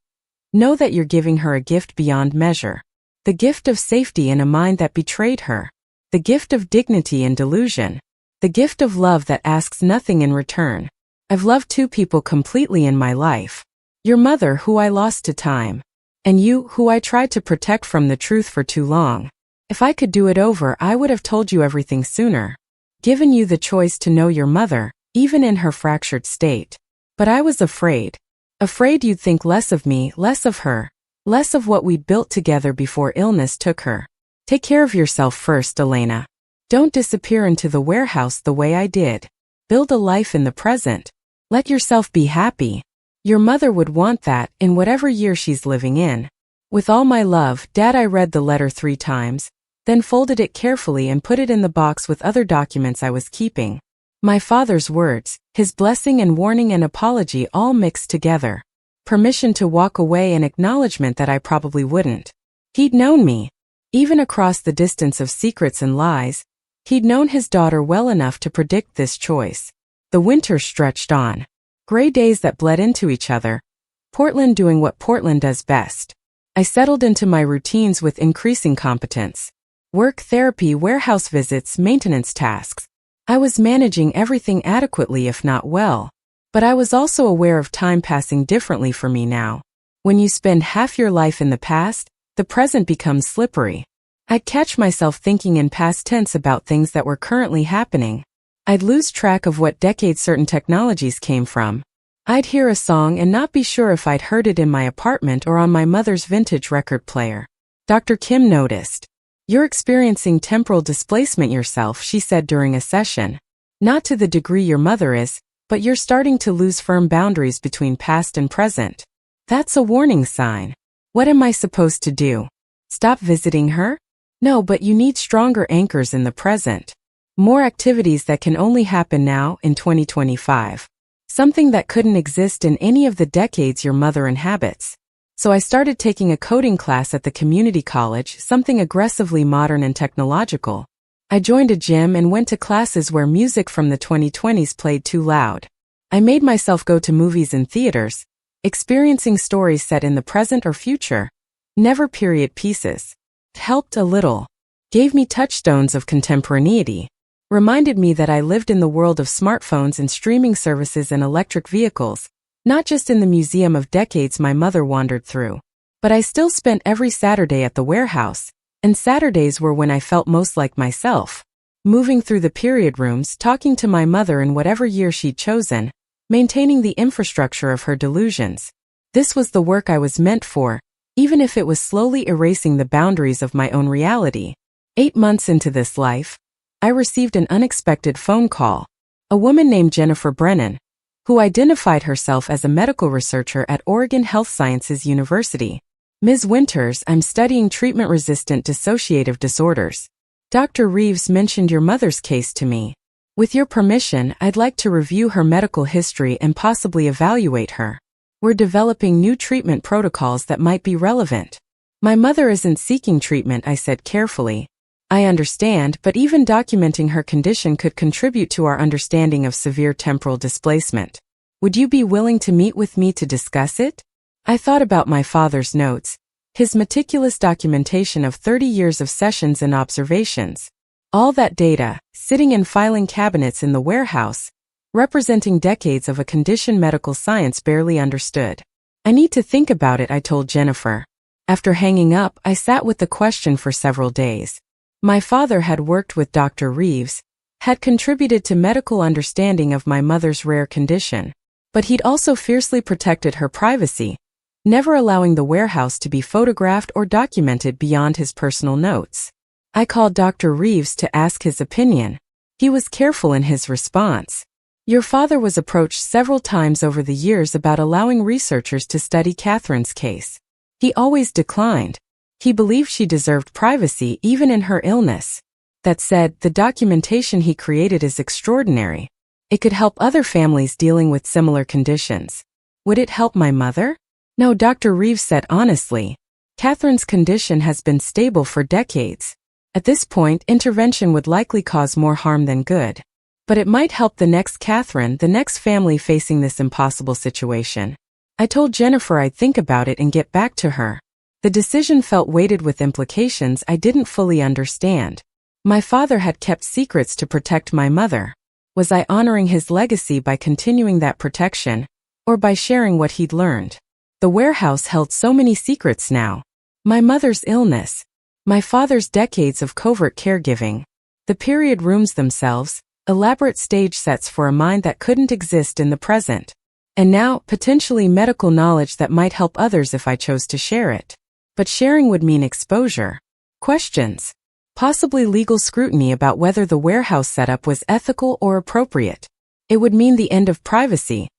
know that you're giving her a gift beyond measure. The gift of safety in a mind that betrayed her. The gift of dignity in delusion. The gift of love that asks nothing in return. I've loved two people completely in my life. Your mother, who I lost to time. And you, who I tried to protect from the truth for too long. If I could do it over, I would have told you everything sooner. Given you the choice to know your mother, even in her fractured state. But I was afraid. Afraid you'd think less of me, less of her, less of what we'd built together before illness took her. Take care of yourself first, Elena. Don't disappear into the warehouse the way I did. Build a life in the present. Let yourself be happy. Your mother would want that in whatever year she's living in. With all my love, Dad. I read the letter 3 times, then folded it carefully and put it in the box with other documents I was keeping. My father's words, his blessing and warning and apology all mixed together. Permission to walk away and acknowledgement that I probably wouldn't. He'd known me. Even across the distance of secrets and lies, he'd known his daughter well enough to predict this choice. The winter stretched on. Gray days that bled into each other. Portland doing what Portland does best. I settled into my routines with increasing competence. Work, therapy, warehouse visits, maintenance tasks. I was managing everything adequately if not well. But I was also aware of time passing differently for me now. When you spend half your life in the past, the present becomes slippery. I'd catch myself thinking in past tense about things that were currently happening. I'd lose track of what decade certain technologies came from. I'd hear a song and not be sure if I'd heard it in my apartment or on my mother's vintage record player. Dr. Kim noticed. You're experiencing temporal displacement yourself, she said during a session. Not to the degree your mother is, but you're starting to lose firm boundaries between past and present. That's a warning sign. What am I supposed to do? Stop visiting her? No, but you need stronger anchors in the present. More activities that can only happen now in 2025. Something that couldn't exist in any of the decades your mother inhabits. So I started taking a coding class at the community college, something aggressively modern and technological. I joined a gym and went to classes where music from the 2020s played too loud. I made myself go to movies and theaters, experiencing stories set in the present or future, never period pieces. It helped a little. Gave me touchstones of contemporaneity. Reminded me that I lived in the world of smartphones and streaming services and electric vehicles, not just in the museum of decades my mother wandered through. But I still spent every Saturday at the warehouse, and Saturdays were when I felt most like myself. Moving through the period rooms, talking to my mother in whatever year she'd chosen, maintaining the infrastructure of her delusions. This was the work I was meant for, even if it was slowly erasing the boundaries of my own reality. 8 months into this life, I received an unexpected phone call. A woman named Jennifer Brennan, who identified herself as a medical researcher at Oregon Health Sciences University. Ms. Winters, I'm studying treatment-resistant dissociative disorders. Dr. Reeves mentioned your mother's case to me. With your permission, I'd like to review her medical history and possibly evaluate her. We're developing new treatment protocols that might be relevant. My mother isn't seeking treatment, I said carefully. I understand, but even documenting her condition could contribute to our understanding of severe temporal displacement. Would you be willing to meet with me to discuss it? I thought about my father's notes, his meticulous documentation of 30 years of sessions and observations. All that data, sitting in filing cabinets in the warehouse, representing decades of a condition medical science barely understood. I need to think about it, I told Jennifer. After hanging up, I sat with the question for several days. My father had worked with Dr. Reeves, had contributed to medical understanding of my mother's rare condition, but he'd also fiercely protected her privacy, never allowing the warehouse to be photographed or documented beyond his personal notes. I called Dr. Reeves to ask his opinion. He was careful in his response. Your father was approached several times over the years about allowing researchers to study Catherine's case. He always declined. He believed she deserved privacy even in her illness. That said, the documentation he created is extraordinary. It could help other families dealing with similar conditions. Would it help my mother? No, Dr. Reeves said honestly. Catherine's condition has been stable for decades. At this point, intervention would likely cause more harm than good. But it might help the next Catherine, the next family facing this impossible situation. I told Jennifer I'd think about it and get back to her. The decision felt weighted with implications I didn't fully understand. My father had kept secrets to protect my mother. Was I honoring his legacy by continuing that protection, or by sharing what he'd learned? The warehouse held so many secrets now. My mother's illness, my father's decades of covert caregiving, the period rooms themselves, elaborate stage sets for a mind that couldn't exist in the present. And now, potentially medical knowledge that might help others if I chose to share it. But sharing would mean exposure. Questions. Possibly legal scrutiny about whether the warehouse setup was ethical or appropriate. It would mean the end of privacy.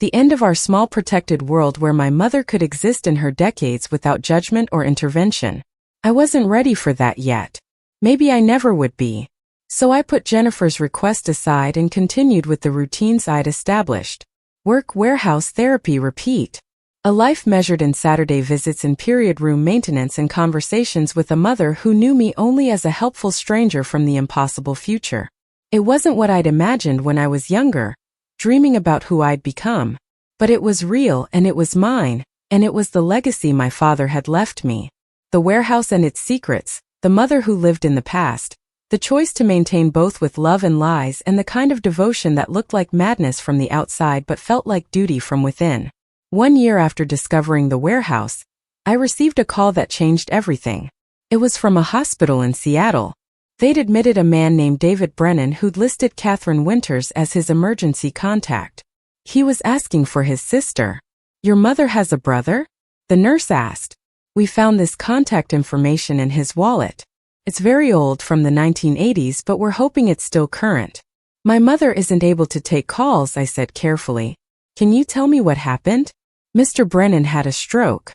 The end of our small protected world where my mother could exist in her decades without judgment or intervention. I wasn't ready for that yet. Maybe I never would be. So I put Jennifer's request aside and continued with the routines I'd established. Work, warehouse, therapy, repeat. A life measured in Saturday visits and period room maintenance and conversations with a mother who knew me only as a helpful stranger from the impossible future. It wasn't what I'd imagined when I was younger, dreaming about who I'd become. But it was real and it was mine, and it was the legacy my father had left me. The warehouse and its secrets, the mother who lived in the past, the choice to maintain both with love and lies, and the kind of devotion that looked like madness from the outside but felt like duty from within. 1 year after discovering the warehouse, I received a call that changed everything. It was from a hospital in Seattle. They'd admitted a man named David Brennan who'd listed Catherine Winters as his emergency contact. He was asking for his sister. Your mother has a brother? The nurse asked. We found this contact information in his wallet. It's very old, from the 1980s, but we're hoping it's still current. My mother isn't able to take calls, I said carefully. Can you tell me what happened? Mr. Brennan had a stroke.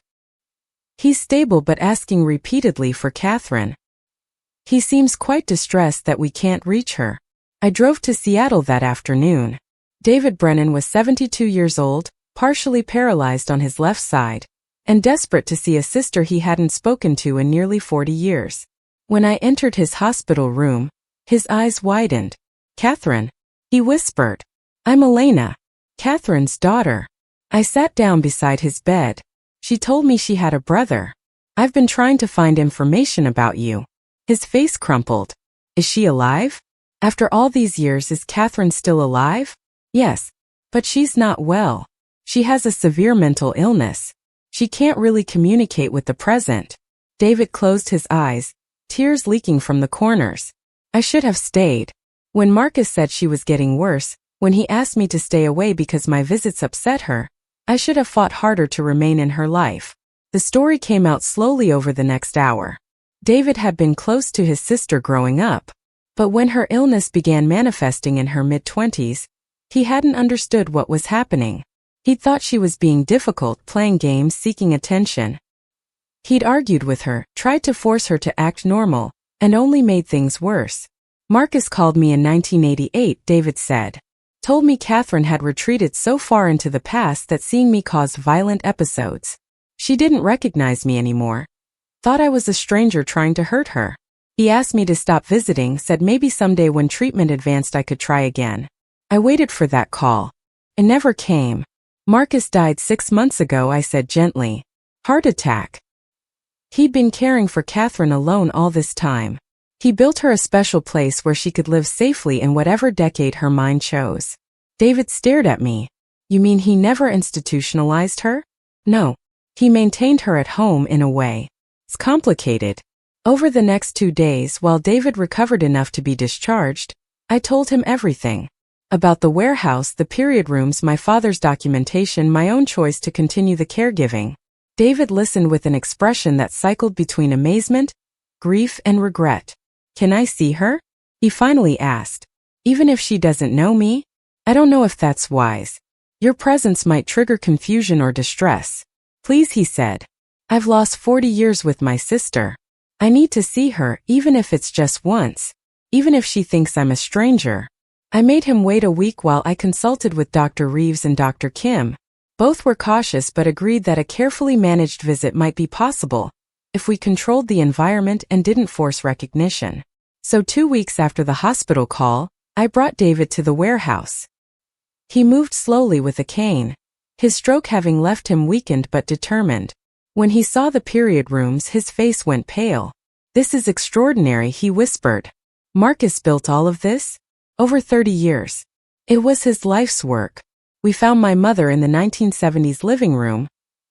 He's stable but asking repeatedly for Catherine. He seems quite distressed that we can't reach her. I drove to Seattle that afternoon. David Brennan was 72 years old, partially paralyzed on his left side, and desperate to see a sister he hadn't spoken to in nearly 40 years. When I entered his hospital room, his eyes widened. Catherine, he whispered. I'm Elena, Catherine's daughter. I sat down beside his bed. She told me she had a brother. I've been trying to find information about you. His face crumpled. Is she alive? After all these years, is Catherine still alive? Yes, but she's not well. She has a severe mental illness. She can't really communicate with the present. David closed his eyes, tears leaking from the corners. I should have stayed. When Marcus said she was getting worse, when he asked me to stay away because my visits upset her, I should have fought harder to remain in her life. The story came out slowly over the next hour. David had been close to his sister growing up, but when her illness began manifesting in her mid-20s, He hadn't understood what was happening. He'd thought she was being difficult, playing games, seeking attention. He'd argued with her, tried to force her to act normal, and only made things worse. Marcus called me in 1988, David said. Told me Catherine had retreated so far into the past that seeing me caused violent episodes. She didn't recognize me anymore. Thought I was a stranger trying to hurt her. He asked me to stop visiting, said maybe someday when treatment advanced I could try again. I waited for that call. It never came. Marcus died 6 months ago, I said gently. Heart attack. He'd been caring for Catherine alone all this time. He built her a special place where she could live safely in whatever decade her mind chose. David stared at me. You mean he never institutionalized her? No. He maintained her at home in a way. It's complicated. Over the next 2 days, while David recovered enough to be discharged, I told him everything. About the warehouse, the period rooms, my father's documentation, my own choice to continue the caregiving. David listened with an expression that cycled between amazement, grief, and regret. Can I see her? He finally asked. Even if she doesn't know me? I don't know if that's wise. Your presence might trigger confusion or distress. Please, he said. I've lost 40 years with my sister. I need to see her, even if it's just once. Even if she thinks I'm a stranger. I made him wait a week while I consulted with Dr. Reeves and Dr. Kim. Both were cautious but agreed that a carefully managed visit might be possible if we controlled the environment and didn't force recognition. So 2 weeks after the hospital call, I brought David to the warehouse. He moved slowly with a cane, his stroke having left him weakened but determined. When he saw the period rooms, his face went pale. This is extraordinary, he whispered. Marcus built all of this? Over 30 years. It was his life's work. We found my mother in the 1970s living room,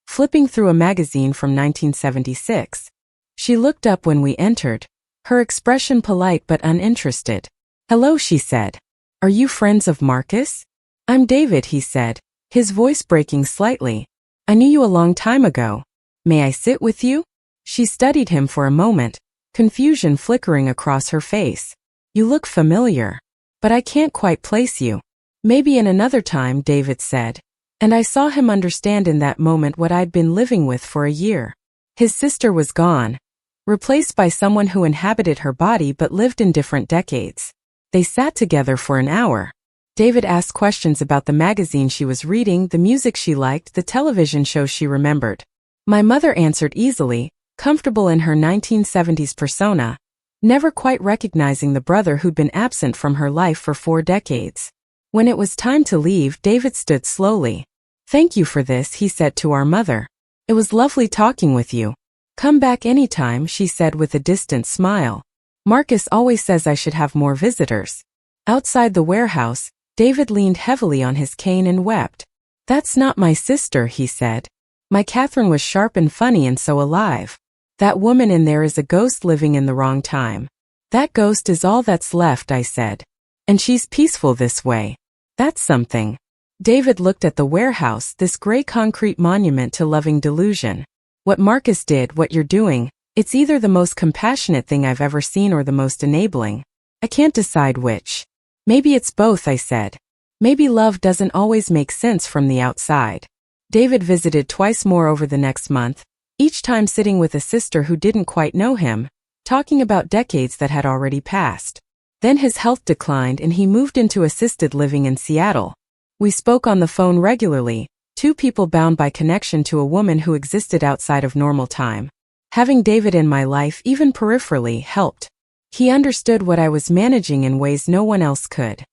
flipping through a magazine from 1976. She looked up when we entered, her expression polite but uninterested. Hello, she said. Are you friends of Marcus? I'm David, he said, his voice breaking slightly. I knew you a long time ago. May I sit with you? She studied him for a moment, confusion flickering across her face. You look familiar. But I can't quite place you. Maybe in another time, David said. And I saw him understand in that moment what I'd been living with for a year. His sister was gone, replaced by someone who inhabited her body but lived in different decades. They sat together for an hour. David asked questions about the magazine she was reading, the music she liked, the television shows she remembered. My mother answered easily, comfortable in her 1970s persona, never quite recognizing the brother who'd been absent from her life for 4 decades. When it was time to leave, David stood slowly. Thank you for this, he said to our mother. It was lovely talking with you. Come back anytime, she said with a distant smile. Marcus always says I should have more visitors. Outside the warehouse, David leaned heavily on his cane and wept. That's not my sister, he said. My Catherine was sharp and funny and so alive. That woman in there is a ghost living in the wrong time. That ghost is all that's left, I said. And she's peaceful this way. That's something. David looked at the warehouse, this gray concrete monument to loving delusion. What Marcus did, what you're doing, it's either the most compassionate thing I've ever seen or the most enabling. I can't decide which. Maybe it's both, I said. Maybe love doesn't always make sense from the outside. David visited twice more over the next month, each time sitting with a sister who didn't quite know him, talking about decades that had already passed. Then his health declined and he moved into assisted living in Seattle. We spoke on the phone regularly, 2 people bound by connection to a woman who existed outside of normal time. Having David in my life, even peripherally, helped. He understood what I was managing in ways no one else could.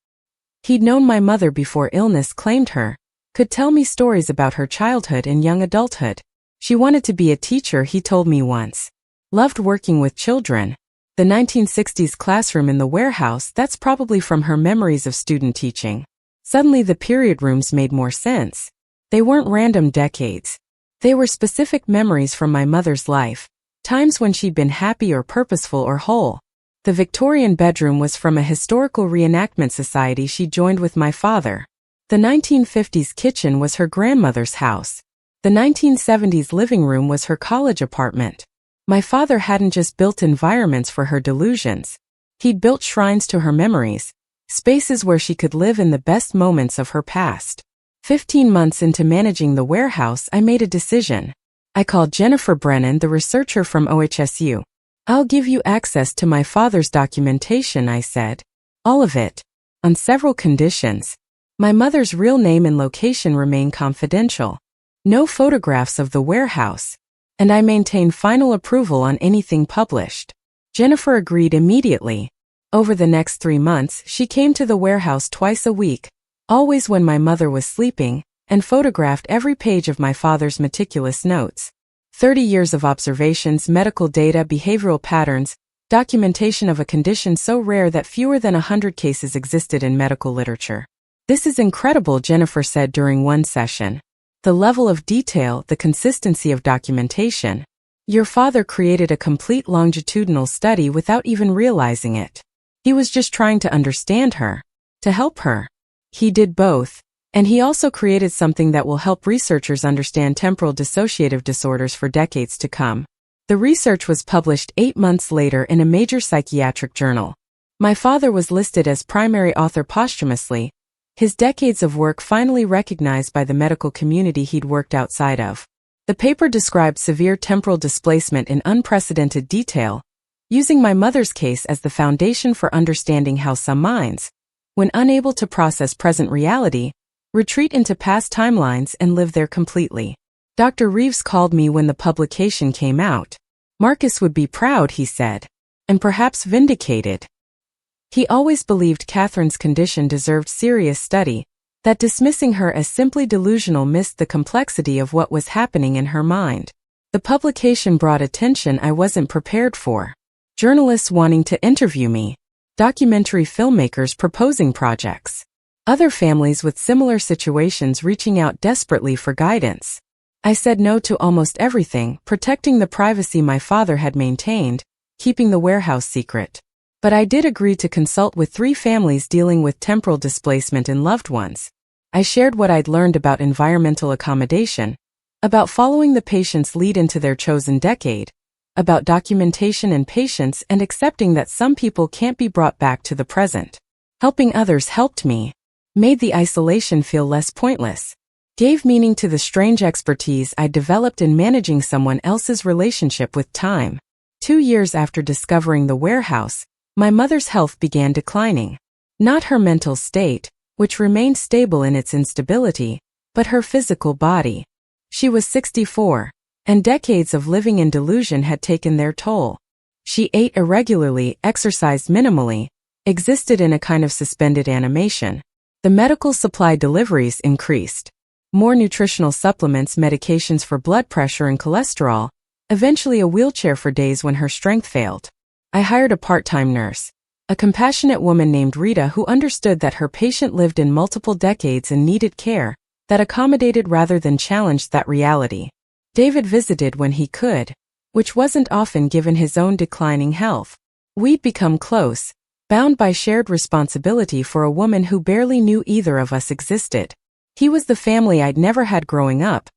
He'd known my mother before illness claimed her, could tell me stories about her childhood and young adulthood. She wanted to be a teacher, he told me once. Loved working with children. The 1960s classroom in the warehouse, that's probably from her memories of student teaching. Suddenly the period rooms made more sense. They weren't random decades. They were specific memories from my mother's life, times when she'd been happy or purposeful or whole. The Victorian bedroom was from a historical reenactment society she joined with my father. The 1950s kitchen was her grandmother's house. The 1970s living room was her college apartment. My father hadn't just built environments for her delusions. He'd built shrines to her memories, spaces where she could live in the best moments of her past. 15 months into managing the warehouse, I made a decision. I called Jennifer Brennan, the researcher from OHSU. "I'll give you access to my father's documentation," I said. "All of it. On several conditions. My mother's real name and location remain confidential. No photographs of the warehouse. And I maintain final approval on anything published." Jennifer agreed immediately. Over the next 3 months, she came to the warehouse twice a week, always when my mother was sleeping, and photographed every page of my father's meticulous notes. 30 years of observations, medical data, behavioral patterns, documentation of a condition so rare that fewer than 100 cases existed in medical literature. "This is incredible," Jennifer said during one session. "The level of detail, the consistency of documentation. Your father created a complete longitudinal study without even realizing it. He was just trying to understand her, to help her. He did both, and he also created something that will help researchers understand temporal dissociative disorders for decades to come." The research was published 8 months later in a major psychiatric journal. My father was listed as primary author posthumously, his decades of work finally recognized by the medical community he'd worked outside of. The paper described severe temporal displacement in unprecedented detail, using my mother's case as the foundation for understanding how some minds, when unable to process present reality, retreat into past timelines and live there completely. Dr. Reeves called me when the publication came out. "Marcus would be proud," he said, "and perhaps vindicated." He always believed Catherine's condition deserved serious study, that dismissing her as simply delusional missed the complexity of what was happening in her mind. The publication brought attention I wasn't prepared for. Journalists wanting to interview me. Documentary filmmakers proposing projects. Other families with similar situations reaching out desperately for guidance. I said no to almost everything, protecting the privacy my father had maintained, keeping the warehouse secret. But I did agree to consult with 3 families dealing with temporal displacement in loved ones. I shared what I'd learned about environmental accommodation, about following the patient's lead into their chosen decade, about documentation and patience, and accepting that some people can't be brought back to the present. Helping others helped me, made the isolation feel less pointless, gave meaning to the strange expertise I'd developed in managing someone else's relationship with time. 2 years after discovering the warehouse, my mother's health began declining. Not her mental state, which remained stable in its instability, but her physical body. She was 64, and decades of living in delusion had taken their toll. She ate irregularly, exercised minimally, existed in a kind of suspended animation. The medical supply deliveries increased. More nutritional supplements, medications for blood pressure and cholesterol, eventually a wheelchair for days when her strength failed. I hired a part-time nurse, a compassionate woman named Rita who understood that her patient lived in multiple decades and needed care that accommodated rather than challenged that reality. David visited when he could, which wasn't often given his own declining health. We'd become close, bound by shared responsibility for a woman who barely knew either of us existed. He was the family I'd never had growing up,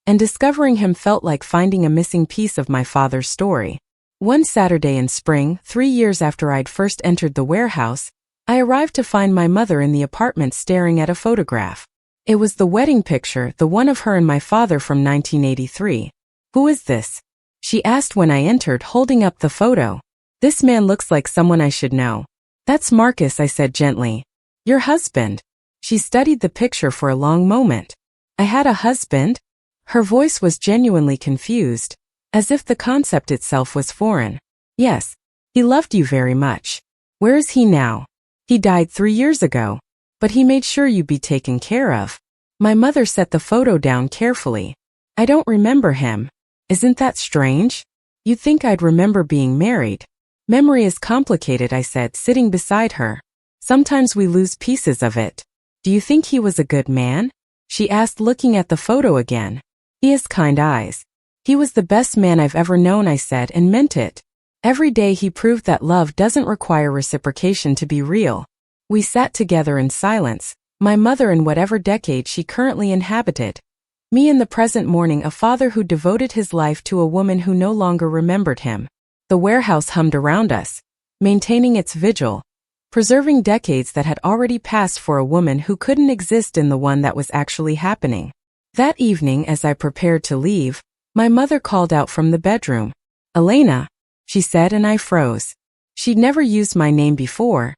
and discovering him felt like finding a missing piece of my father's story. One Saturday in spring, 3 years after I'd first entered the warehouse, I arrived to find my mother in the apartment staring at a photograph. It was the wedding picture, the one of her and my father from 1983. "Who is this?" she asked when I entered, holding up the photo. "This man looks like someone I should know." "That's Marcus," I said gently. "Your husband." She studied the picture for a long moment. "I had a husband?" Her voice was genuinely confused, as if the concept itself was foreign. "Yes. He loved you very much." "Where is he now?" "He died 3 years ago. But he made sure you'd be taken care of." My mother set the photo down carefully. "I don't remember him." "Isn't that strange? You'd think I'd remember being married." "Memory is complicated," I said, sitting beside her. "Sometimes we lose pieces of it." "Do you think he was a good man?" she asked, looking at the photo again. "He has kind eyes." "He was the best man I've ever known," I said, and meant it. Every day he proved that love doesn't require reciprocation to be real. We sat together in silence, my mother in whatever decade she currently inhabited, me in the present mourning a father who devoted his life to a woman who no longer remembered him. The warehouse hummed around us, maintaining its vigil, preserving decades that had already passed for a woman who couldn't exist in the one that was actually happening. That evening, as I prepared to leave, my mother called out from the bedroom. "Elena," she said, and I froze. She'd never used my name before,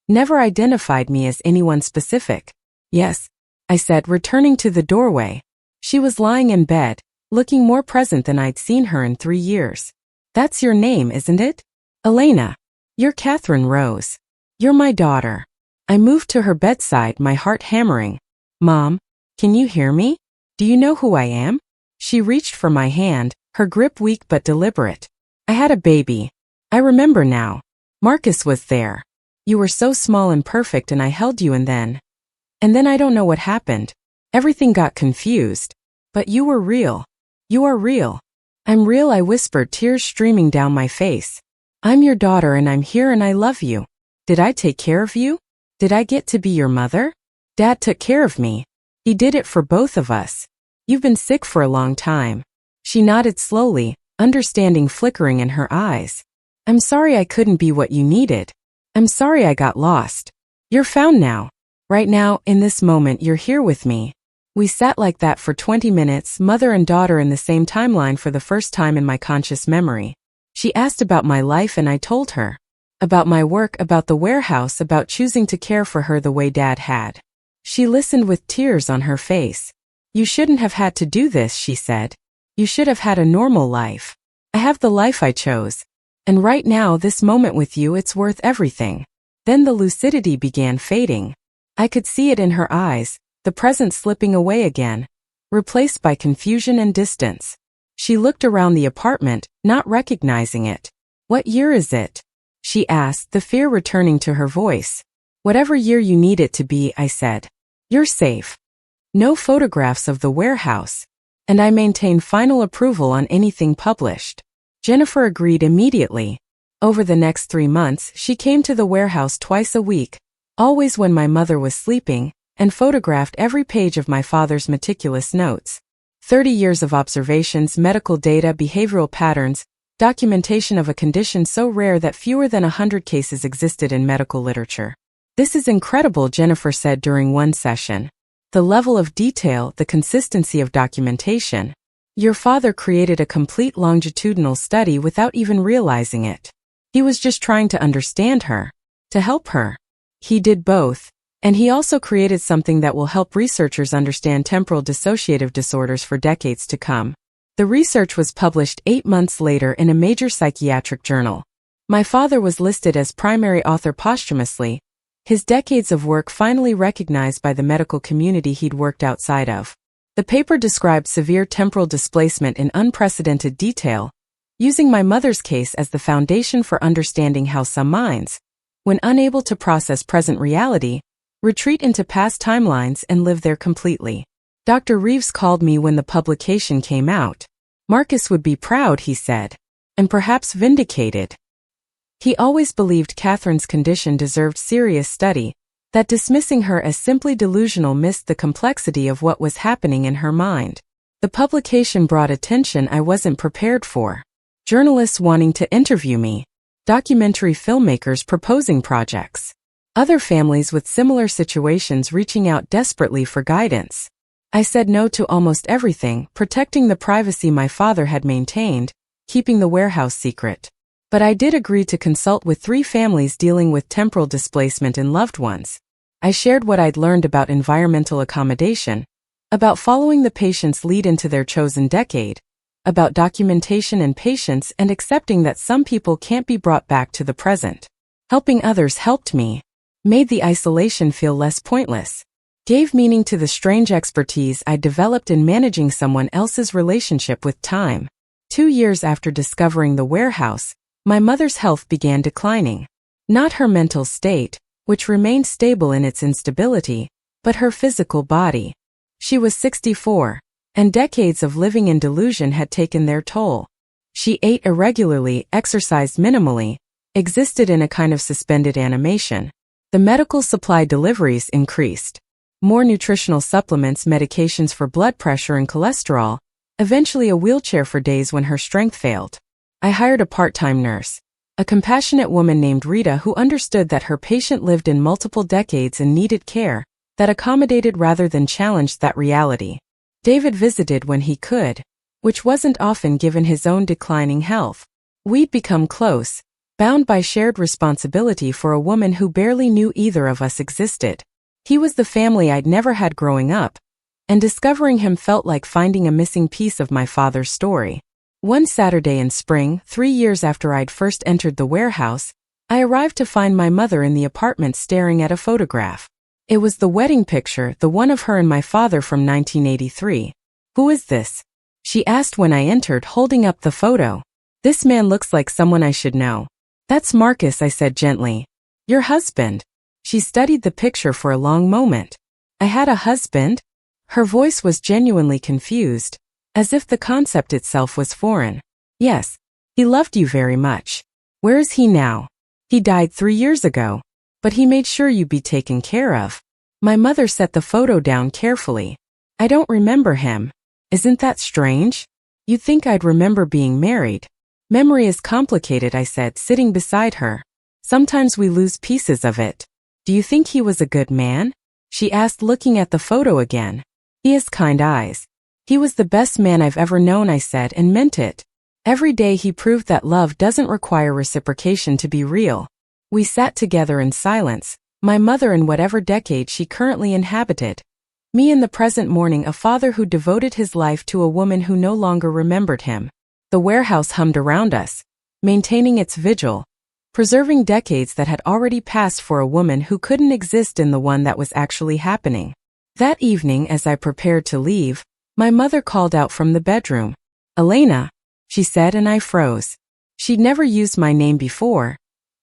never identified me as anyone specific. "Yes," I said, returning to the doorway. She was lying in bed, looking more present than I'd seen her in 3 years. "That's your name, isn't it? Elena. You're Catherine Rose. You're my daughter." I moved to her bedside, my heart hammering. "Mom, can you hear me? Do you know who I am?" She reached for my hand, her grip weak but deliberate. "I had a baby. I remember now. Marcus was there. You were so small and perfect, and I held you, and then I don't know what happened. Everything got confused. But you were real. You are real." "I'm real," I whispered, tears streaming down my face. "I'm your daughter, and I'm here, and I love you. Did I take care of you? Did I get to be your mother?" "Dad took care of me. He did it for both of us. You've been sick for a long time." She nodded slowly, understanding flickering in her eyes. "I'm sorry I couldn't be what you needed. I'm sorry I got lost. You're found now. Right now, in this moment, you're here with me." We sat like that for 20 minutes, mother and daughter in the same timeline for the first time in my conscious memory. She asked about my life and I told her. About my work, about the warehouse, about choosing to care for her the way Dad had. She listened with tears on her face. "You shouldn't have had to do this," she said. "You should have had a normal life. I have the life I chose. And right now, this moment with you, it's worth everything." Then the lucidity began fading. I could see it in her eyes, the present slipping away again, replaced by confusion and distance. She looked around the apartment, not recognizing it. "What year is it?" she asked, the fear returning to her voice. "Whatever year you need it to be," I said. "You're safe." No photographs of the warehouse. And I maintain final approval on anything published. Jennifer agreed immediately. Over the next 3 months, she came to the warehouse twice a week, always when my mother was sleeping, and photographed every page of my father's meticulous notes. 30 years of observations, medical data, behavioral patterns, documentation of a condition so rare that fewer than 100 cases existed in medical literature. "This is incredible," Jennifer said during one session. "The level of detail, the consistency of documentation. Your father created a complete longitudinal study without even realizing it. He was just trying to understand her, to help her. He did both, and he also created something that will help researchers understand temporal dissociative disorders for decades to come." The research was published 8 months later in a major psychiatric journal. My father was listed as primary author posthumously, his decades of work finally recognized by the medical community he'd worked outside of. The paper described severe temporal displacement in unprecedented detail, using my mother's case as the foundation for understanding how some minds, when unable to process present reality, retreat into past timelines and live there completely. Dr. Reeves called me when the publication came out. Marcus would be proud, he said, and perhaps vindicated. He always believed Catherine's condition deserved serious study, that dismissing her as simply delusional missed the complexity of what was happening in her mind. The publication brought attention I wasn't prepared for. Journalists wanting to interview me. Documentary filmmakers proposing projects. Other families with similar situations reaching out desperately for guidance. I said no to almost everything, protecting the privacy my father had maintained, keeping the warehouse secret. But I did agree to consult with 3 families dealing with temporal displacement in loved ones. I shared what I'd learned about environmental accommodation, about following the patient's lead into their chosen decade, about documentation and patience, and accepting that some people can't be brought back to the present. Helping others helped me, made the isolation feel less pointless, gave meaning to the strange expertise I developed in managing someone else's relationship with time. 2 years after discovering the warehouse, my mother's health began declining. Not her mental state, which remained stable in its instability, but her physical body. She was 64, and decades of living in delusion had taken their toll. She ate irregularly, exercised minimally, existed in a kind of suspended animation. The medical supply deliveries increased. More nutritional supplements, medications for blood pressure and cholesterol, eventually a wheelchair for days when her strength failed. I hired a part-time nurse. A compassionate woman named Rita who understood that her patient lived in multiple decades and needed care that accommodated rather than challenged that reality. David visited when he could, which wasn't often given his own declining health. We'd become close, bound by shared responsibility for a woman who barely knew either of us existed. He was the family I'd never had growing up, and discovering him felt like finding a missing piece of my father's story. One Saturday in spring, 3 years after I'd first entered the warehouse, I arrived to find my mother in the apartment staring at a photograph. It was the wedding picture, the one of her and my father from 1983. "Who is this?" she asked when I entered, holding up the photo. "This man looks like someone I should know." "That's Marcus," I said gently. "Your husband." She studied the picture for a long moment. "I had a husband?" Her voice was genuinely confused, as if the concept itself was foreign. "Yes. He loved you very much." "Where is he now?" "He died 3 years ago. But he made sure you'd be taken care of." My mother set the photo down carefully. "I don't remember him." "Isn't that strange? You'd think I'd remember being married." "Memory is complicated," I said, sitting beside her. "Sometimes we lose pieces of it." "Do you think he was a good man?" she asked, looking at the photo again. "He has kind eyes." "He was the best man I've ever known," I said, and meant it. Every day he proved that love doesn't require reciprocation to be real. We sat together in silence, my mother in whatever decade she currently inhabited, me in the present mourning a father who devoted his life to a woman who no longer remembered him. The warehouse hummed around us, maintaining its vigil, preserving decades that had already passed for a woman who couldn't exist in the one that was actually happening. That evening, as I prepared to leave, my mother called out from the bedroom. "Elena," she said, and I froze. She'd never used my name before,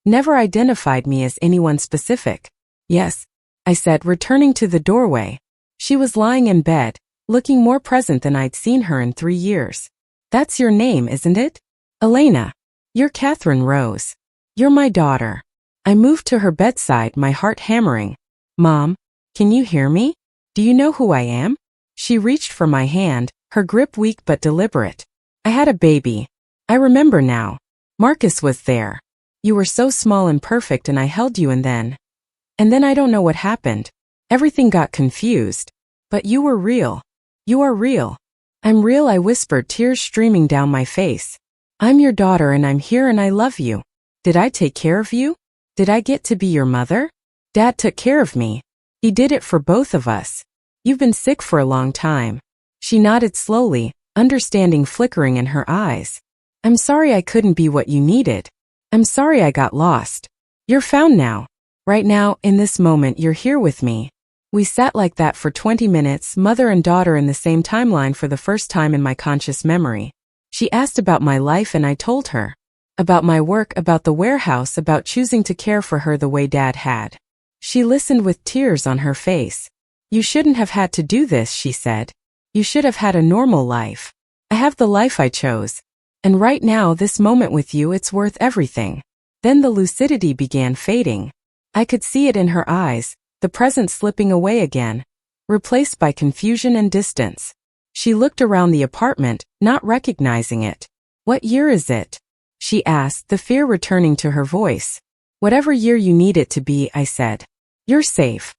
never identified me as anyone specific. "Yes," I said, returning to the doorway. She was lying in bed, looking more present than I'd seen her in 3 years. "That's your name, isn't it?" "Elena." "You're Catherine Rose. You're my daughter." I moved to her bedside, my heart hammering. "Mom, can you hear me? Do you know who I am?" She reached for my hand, her grip weak but deliberate. "I had a baby. I remember now. Marcus was there. You were so small and perfect and I held you and then I don't know what happened. Everything got confused. But you were real. You are real." "I'm real," I whispered, tears streaming down my face. "I'm your daughter and I'm here and I love you. Did I take care of you? Did I get to be your mother?" "Dad took care of me. He did it for both of us. You've been sick for a long time." She nodded slowly, understanding flickering in her eyes. "I'm sorry I couldn't be what you needed. I'm sorry I got lost. You're found now. Right now, in this moment, you're here with me." We sat like that for 20 minutes, mother and daughter in the same timeline for the first time in my conscious memory. She asked about my life and I told her. About my work, about the warehouse, about choosing to care for her the way Dad had. She listened with tears on her face. "You shouldn't have had to do this," she said. "You should have had a normal life. I have the life I chose. And right now, this moment with you, it's worth everything." Then the lucidity began fading. I could see it in her eyes, the present slipping away again, replaced by confusion and distance. She looked around the apartment, not recognizing it. "What year is it?" she asked, the fear returning to her voice. "Whatever year you need it to be," I said. "You're safe.